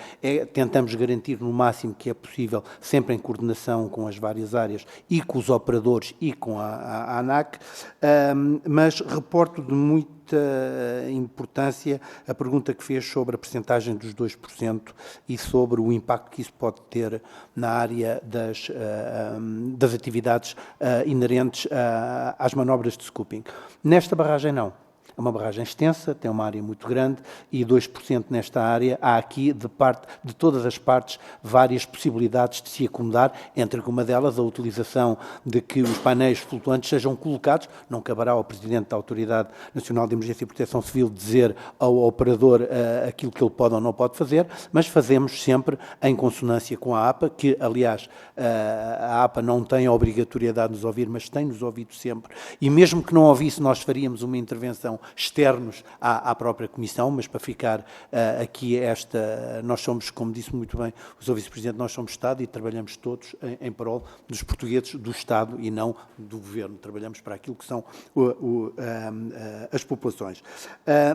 tentamos garantir no máximo que é possível, sempre em coordenação com as várias áreas e com os operadores e com a ANAC, mas reporto de muita importância a pergunta que fez sobre a percentagem dos 2% e sobre o impacto que isso pode ter na área das atividades inerentes às manobras de scooping. Nesta barragem não. É uma barragem extensa, tem uma área muito grande e 2% nesta área. Há aqui, de todas as partes, várias possibilidades de se acomodar, entre uma delas a utilização de que os painéis flutuantes sejam colocados. Não caberá ao Presidente da Autoridade Nacional de Emergência e Proteção Civil dizer ao operador aquilo que ele pode ou não pode fazer, mas fazemos sempre em consonância com a APA, que, aliás, a APA não tem a obrigatoriedade de nos ouvir, mas tem-nos ouvido sempre. E mesmo que não ouvisse, nós faríamos uma intervenção externos à própria Comissão, mas para ficar aqui nós somos, como disse muito bem o Sr. Vice-Presidente, nós somos Estado e trabalhamos todos em prol dos portugueses, do Estado e não do Governo. Trabalhamos para aquilo que são as populações.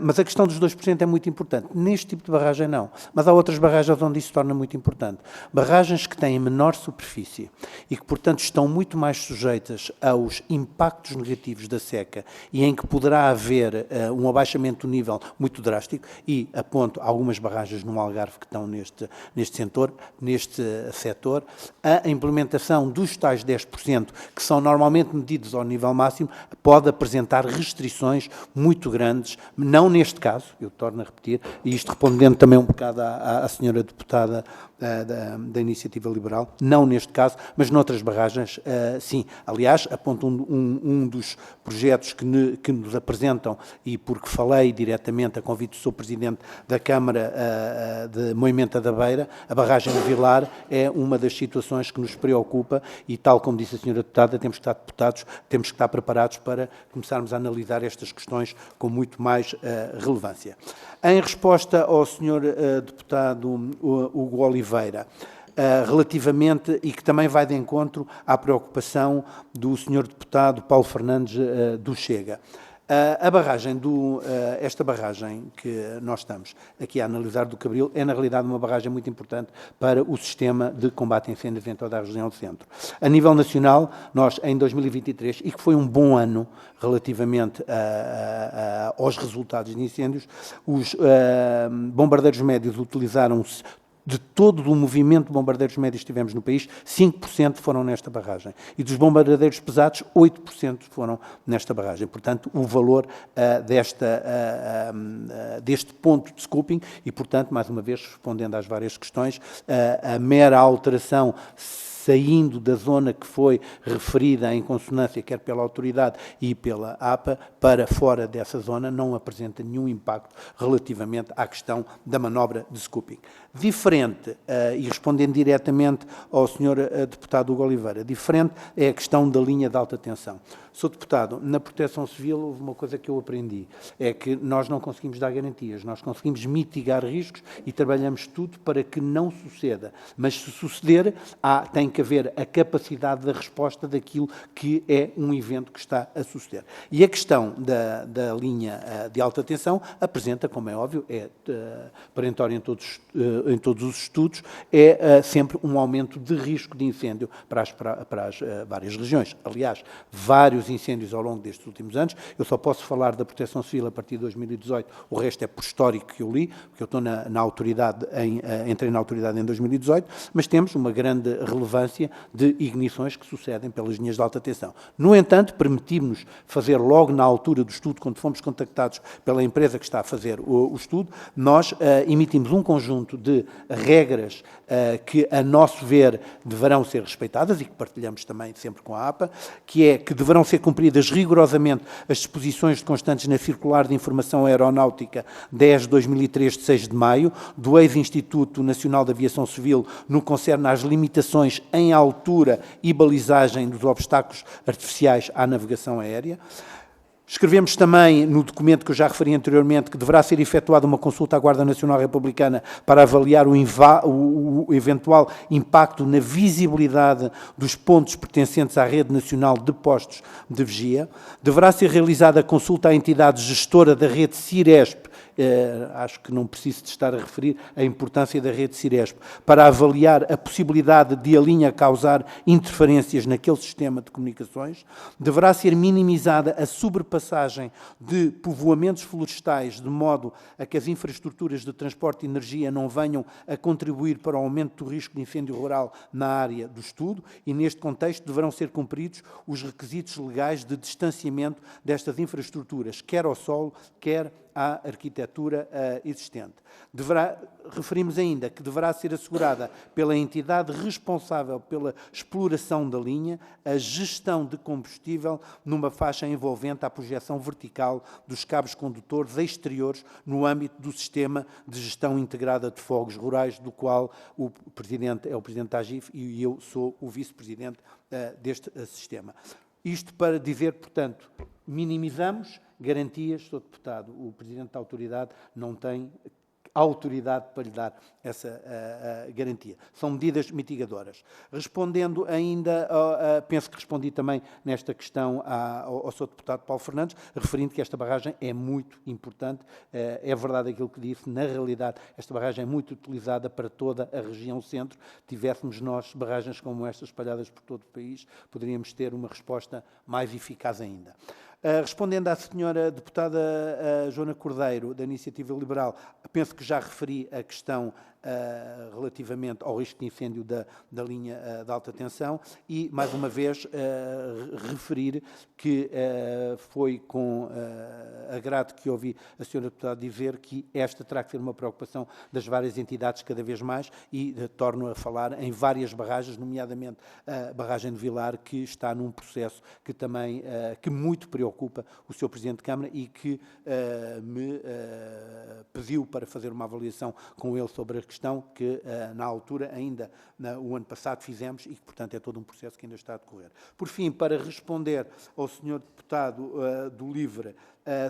Mas a questão dos 2% é muito importante. Neste tipo de barragem não, mas há outras barragens onde isso se torna muito importante. Barragens que têm menor superfície e que, portanto, estão muito mais sujeitas aos impactos negativos da seca e em que poderá haver um abaixamento do nível muito drástico, e aponto algumas barragens no Algarve que estão neste setor, a implementação dos tais 10%, que são normalmente medidos ao nível máximo, pode apresentar restrições muito grandes, não neste caso, eu torno a repetir, e isto respondendo também um bocado à senhora deputada da Iniciativa Liberal, não neste caso, mas noutras barragens, sim. Aliás, aponto um dos projetos que nos apresentam, e porque falei diretamente a convite do Sr. Presidente da Câmara de Moimenta da Beira, a barragem de Vilar é uma das situações que nos preocupa e, tal como disse a senhora deputada, temos que estar preparados para começarmos a analisar estas questões com muito mais relevância. Em resposta ao senhor deputado Hugo Oliveira, relativamente, e que também vai de encontro à preocupação do senhor deputado Paulo Fernandes do Chega. Esta barragem que nós estamos aqui a analisar do Cabril é, na realidade, uma barragem muito importante para o sistema de combate a incêndios em toda a região do centro. A nível nacional, nós, em 2023, e que foi um bom ano relativamente aos resultados de incêndios, os bombardeiros médios utilizaram-se. De todo o movimento de bombardeiros médios que tivemos no país, 5% foram nesta barragem. E dos bombardeiros pesados, 8% foram nesta barragem. Portanto, o valor deste ponto de scoping e, portanto, mais uma vez, respondendo às várias questões, a mera alteração saindo da zona que foi referida em consonância, quer pela autoridade e pela APA, para fora dessa zona, não apresenta nenhum impacto relativamente à questão da manobra de scoping. Diferente, e respondendo diretamente ao Sr. Deputado Hugo Oliveira, diferente é a questão da linha de alta tensão. Sr. Deputado, na Proteção Civil houve uma coisa que eu aprendi, é que nós não conseguimos dar garantias, nós conseguimos mitigar riscos e trabalhamos tudo para que não suceda. Mas se suceder, tem que haver a capacidade da resposta daquilo que é um evento que está a suceder. E a questão da linha de alta tensão apresenta, como é óbvio, é perentória em todos os estudos, é sempre um aumento de risco de incêndio para as várias regiões. Aliás, vários incêndios ao longo destes últimos anos. Eu só posso falar da Proteção Civil a partir de 2018, o resto é por histórico que eu li, porque eu estou na autoridade, entrei na autoridade em 2018, mas temos uma grande relevância de ignições que sucedem pelas linhas de alta tensão. No entanto, permitimos-nos fazer logo na altura do estudo, quando fomos contactados pela empresa que está a fazer o estudo, nós emitimos um conjunto de regras que, a nosso ver, deverão ser respeitadas e que partilhamos também sempre com a APA, que deverão ser cumpridas rigorosamente as disposições constantes na Circular de Informação Aeronáutica 10/2003, de 6 de maio, do ex-Instituto Nacional de Aviação Civil, no que concerne às limitações em altura e balizagem dos obstáculos artificiais à navegação aérea. Escrevemos também, no documento que eu já referi anteriormente, que deverá ser efetuada uma consulta à Guarda Nacional Republicana para avaliar o eventual impacto na visibilidade dos pontos pertencentes à Rede Nacional de Postos de Vigia. Deverá ser realizada a consulta à entidade gestora da rede Ciresp, acho que não preciso de estar a referir a importância da rede Ciresp, para avaliar a possibilidade de a linha causar interferências naquele sistema de comunicações. Deverá ser minimizada a sobrepassagem de povoamentos florestais, de modo a que as infraestruturas de transporte de energia não venham a contribuir para o aumento do risco de incêndio rural na área do estudo, e neste contexto deverão ser cumpridos os requisitos legais de distanciamento destas infraestruturas, quer ao solo, quer à arquitetura existente. Referimos ainda que deverá ser assegurada pela entidade responsável pela exploração da linha a gestão de combustível numa faixa envolvente a projeção vertical dos cabos condutores exteriores no âmbito do sistema de gestão integrada de fogos rurais, do qual o Presidente é o Presidente da AGIF e eu sou o Vice-Presidente deste sistema. Isto para dizer, portanto, minimizamos garantias, Sr. Deputado. O Presidente da Autoridade não tem autoridade para lhe dar essa garantia. São medidas mitigadoras. Respondendo ainda, penso que respondi também nesta questão ao Sr. Deputado Paulo Fernandes, referindo que esta barragem é muito importante. É verdade aquilo que disse, na realidade, esta barragem é muito utilizada para toda a região centro. Tivéssemos nós barragens como estas espalhadas por todo o país, poderíamos ter uma resposta mais eficaz ainda. Respondendo à senhora deputada Joana Cordeiro, da Iniciativa Liberal, penso que já referi a questão relativamente ao risco de incêndio da linha de alta tensão e, mais uma vez, referir que foi com agrado que ouvi a senhora deputada dizer que esta terá que ser uma preocupação das várias entidades cada vez mais e torno a falar em várias barragens, nomeadamente a barragem de Vilar, que está num processo que também que muito preocupa o Sr. Presidente de Câmara e que me pediu para fazer uma avaliação com ele sobre a questão que, na altura, ainda o ano passado fizemos e que, portanto, é todo um processo que ainda está a decorrer. Por fim, para responder ao Sr. Deputado do LIVRE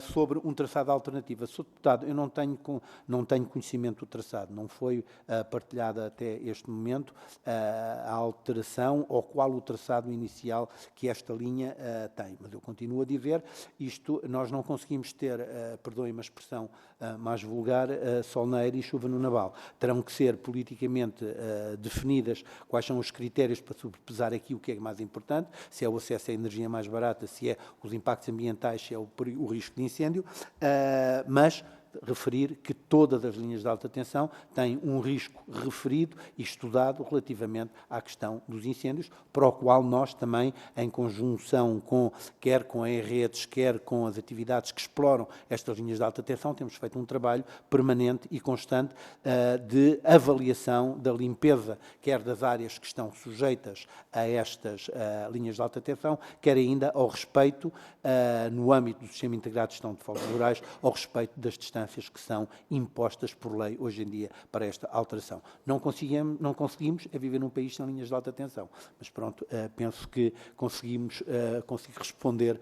sobre um traçado alternativo. Sr. Deputado, eu não tenho conhecimento do traçado, não foi partilhada até este momento a alteração ou qual o traçado inicial que esta linha tem. Mas eu continuo a dizer, isto nós não conseguimos ter, perdoem-me a expressão mais vulgar, sol na eira e chuva no naval. Terão que ser politicamente definidas quais são os critérios para sobrepesar aqui o que é mais importante, se é o acesso à energia mais barata, se é os impactos ambientais, se é o risco de incêndio, mas referir que todas as linhas de alta tensão têm um risco referido e estudado relativamente à questão dos incêndios, para o qual nós também, em conjunção quer com a redes, quer com as atividades que exploram estas linhas de alta tensão, temos feito um trabalho permanente e constante de avaliação da limpeza, quer das áreas que estão sujeitas a estas linhas de alta tensão, quer ainda ao respeito, no âmbito do Sistema Integrado de Gestão de Fogos Rurais, ao respeito das distâncias que são impostas por lei hoje em dia para esta alteração. Não conseguimos viver num país sem linhas de alta tensão, mas pronto, penso que consigo responder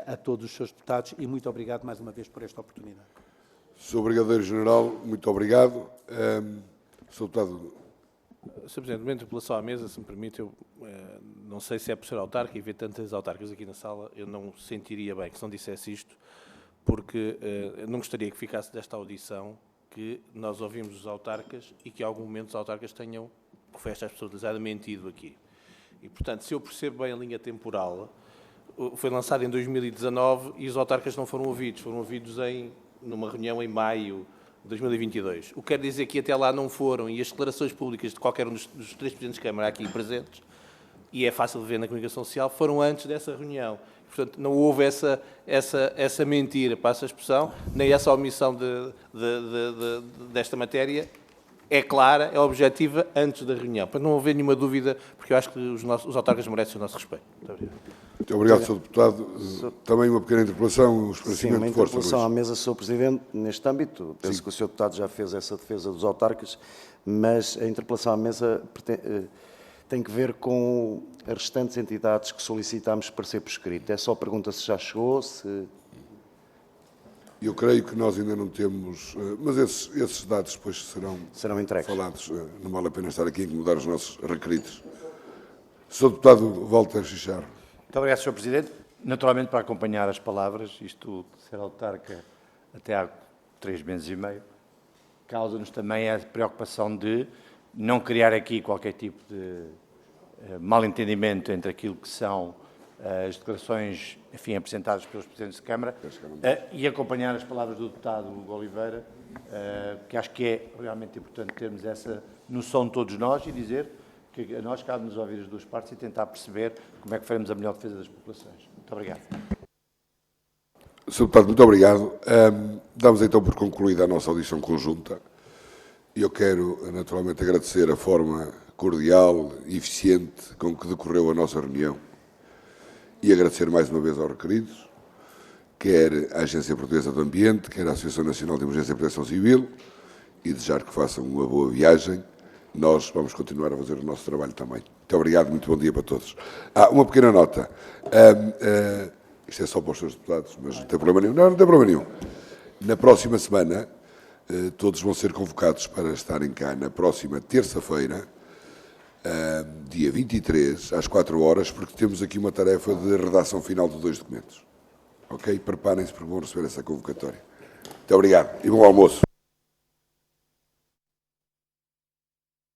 a todos os seus deputados e muito obrigado mais uma vez por esta oportunidade. Sr. Brigadeiro-General, muito obrigado. Sr. Deputado. Sr. Presidente, uma interpelação à mesa, se me permite, eu não sei se é por ser autarca e ver tantas autarcas aqui na sala, eu não sentiria bem que se não dissesse isto, porque não gostaria que ficasse desta audição que nós ouvimos os autarcas e que, em algum momento, os autarcas tenham, que foi esta pessoa utilizada, mentido aqui. E, portanto, se eu percebo bem a linha temporal, foi lançada em 2019 e os autarcas não foram ouvidos numa reunião em maio de 2022. O que quer dizer que até lá não foram, e as declarações públicas de qualquer um dos três Presidentes de Câmara aqui presentes, e é fácil de ver na comunicação social, foram antes dessa reunião. Portanto, não houve essa mentira, passa a expressão, nem essa omissão desta matéria é clara, é objetiva antes da reunião. Para não haver nenhuma dúvida, porque eu acho que os autarcas merecem o nosso respeito. Muito obrigado. Muito obrigado, Sr. Deputado. Também uma pequena interpelação, um esclarecimento de força. Sim, uma interpelação à mesa, Sr. Presidente, neste âmbito. Penso que o Sr. Deputado já fez essa defesa dos autarcas, mas a interpelação à mesa tem que ver com as restantes entidades que solicitámos para ser por escrito. É só a pergunta se já chegou, se... Eu creio que nós ainda não temos, mas esses dados depois serão entregues. Falados. Não vale a pena estar aqui a incomodar os nossos requeridos. Sr. Deputado Walter Chicharro. Muito obrigado, Sr. Presidente. Naturalmente, para acompanhar as palavras, isto de ser autarca até há 3 meses e meio, causa-nos também a preocupação de não criar aqui qualquer tipo de mal-entendimento entre aquilo que são as declarações, enfim, apresentadas pelos Presidentes de Câmara e acompanhar as palavras do deputado Hugo Oliveira, que acho que é realmente importante termos essa noção de todos nós e dizer que a nós cabe-nos ouvir as duas partes e tentar perceber como é que faremos a melhor defesa das populações. Muito obrigado. Sr. Deputado, muito obrigado. Damos então por concluída a nossa audição conjunta. Eu quero, naturalmente, agradecer a forma cordial e eficiente com que decorreu a nossa reunião e agradecer mais uma vez aos requeridos, quer a Agência Portuguesa do Ambiente, quer a Associação Nacional de Emergência e Proteção Civil, e desejar que façam uma boa viagem. Nós vamos continuar a fazer o nosso trabalho também. Muito obrigado, muito bom dia para todos. Uma pequena nota. Isto é só para os seus deputados, mas não tem problema nenhum. Não tem problema nenhum. Na próxima semana, todos vão ser convocados para estarem cá na próxima terça-feira, dia 23, às 4 horas, porque temos aqui uma tarefa de redação final de 2 documentos. Ok? Preparem-se porque vão receber essa convocatória. Muito obrigado e bom almoço.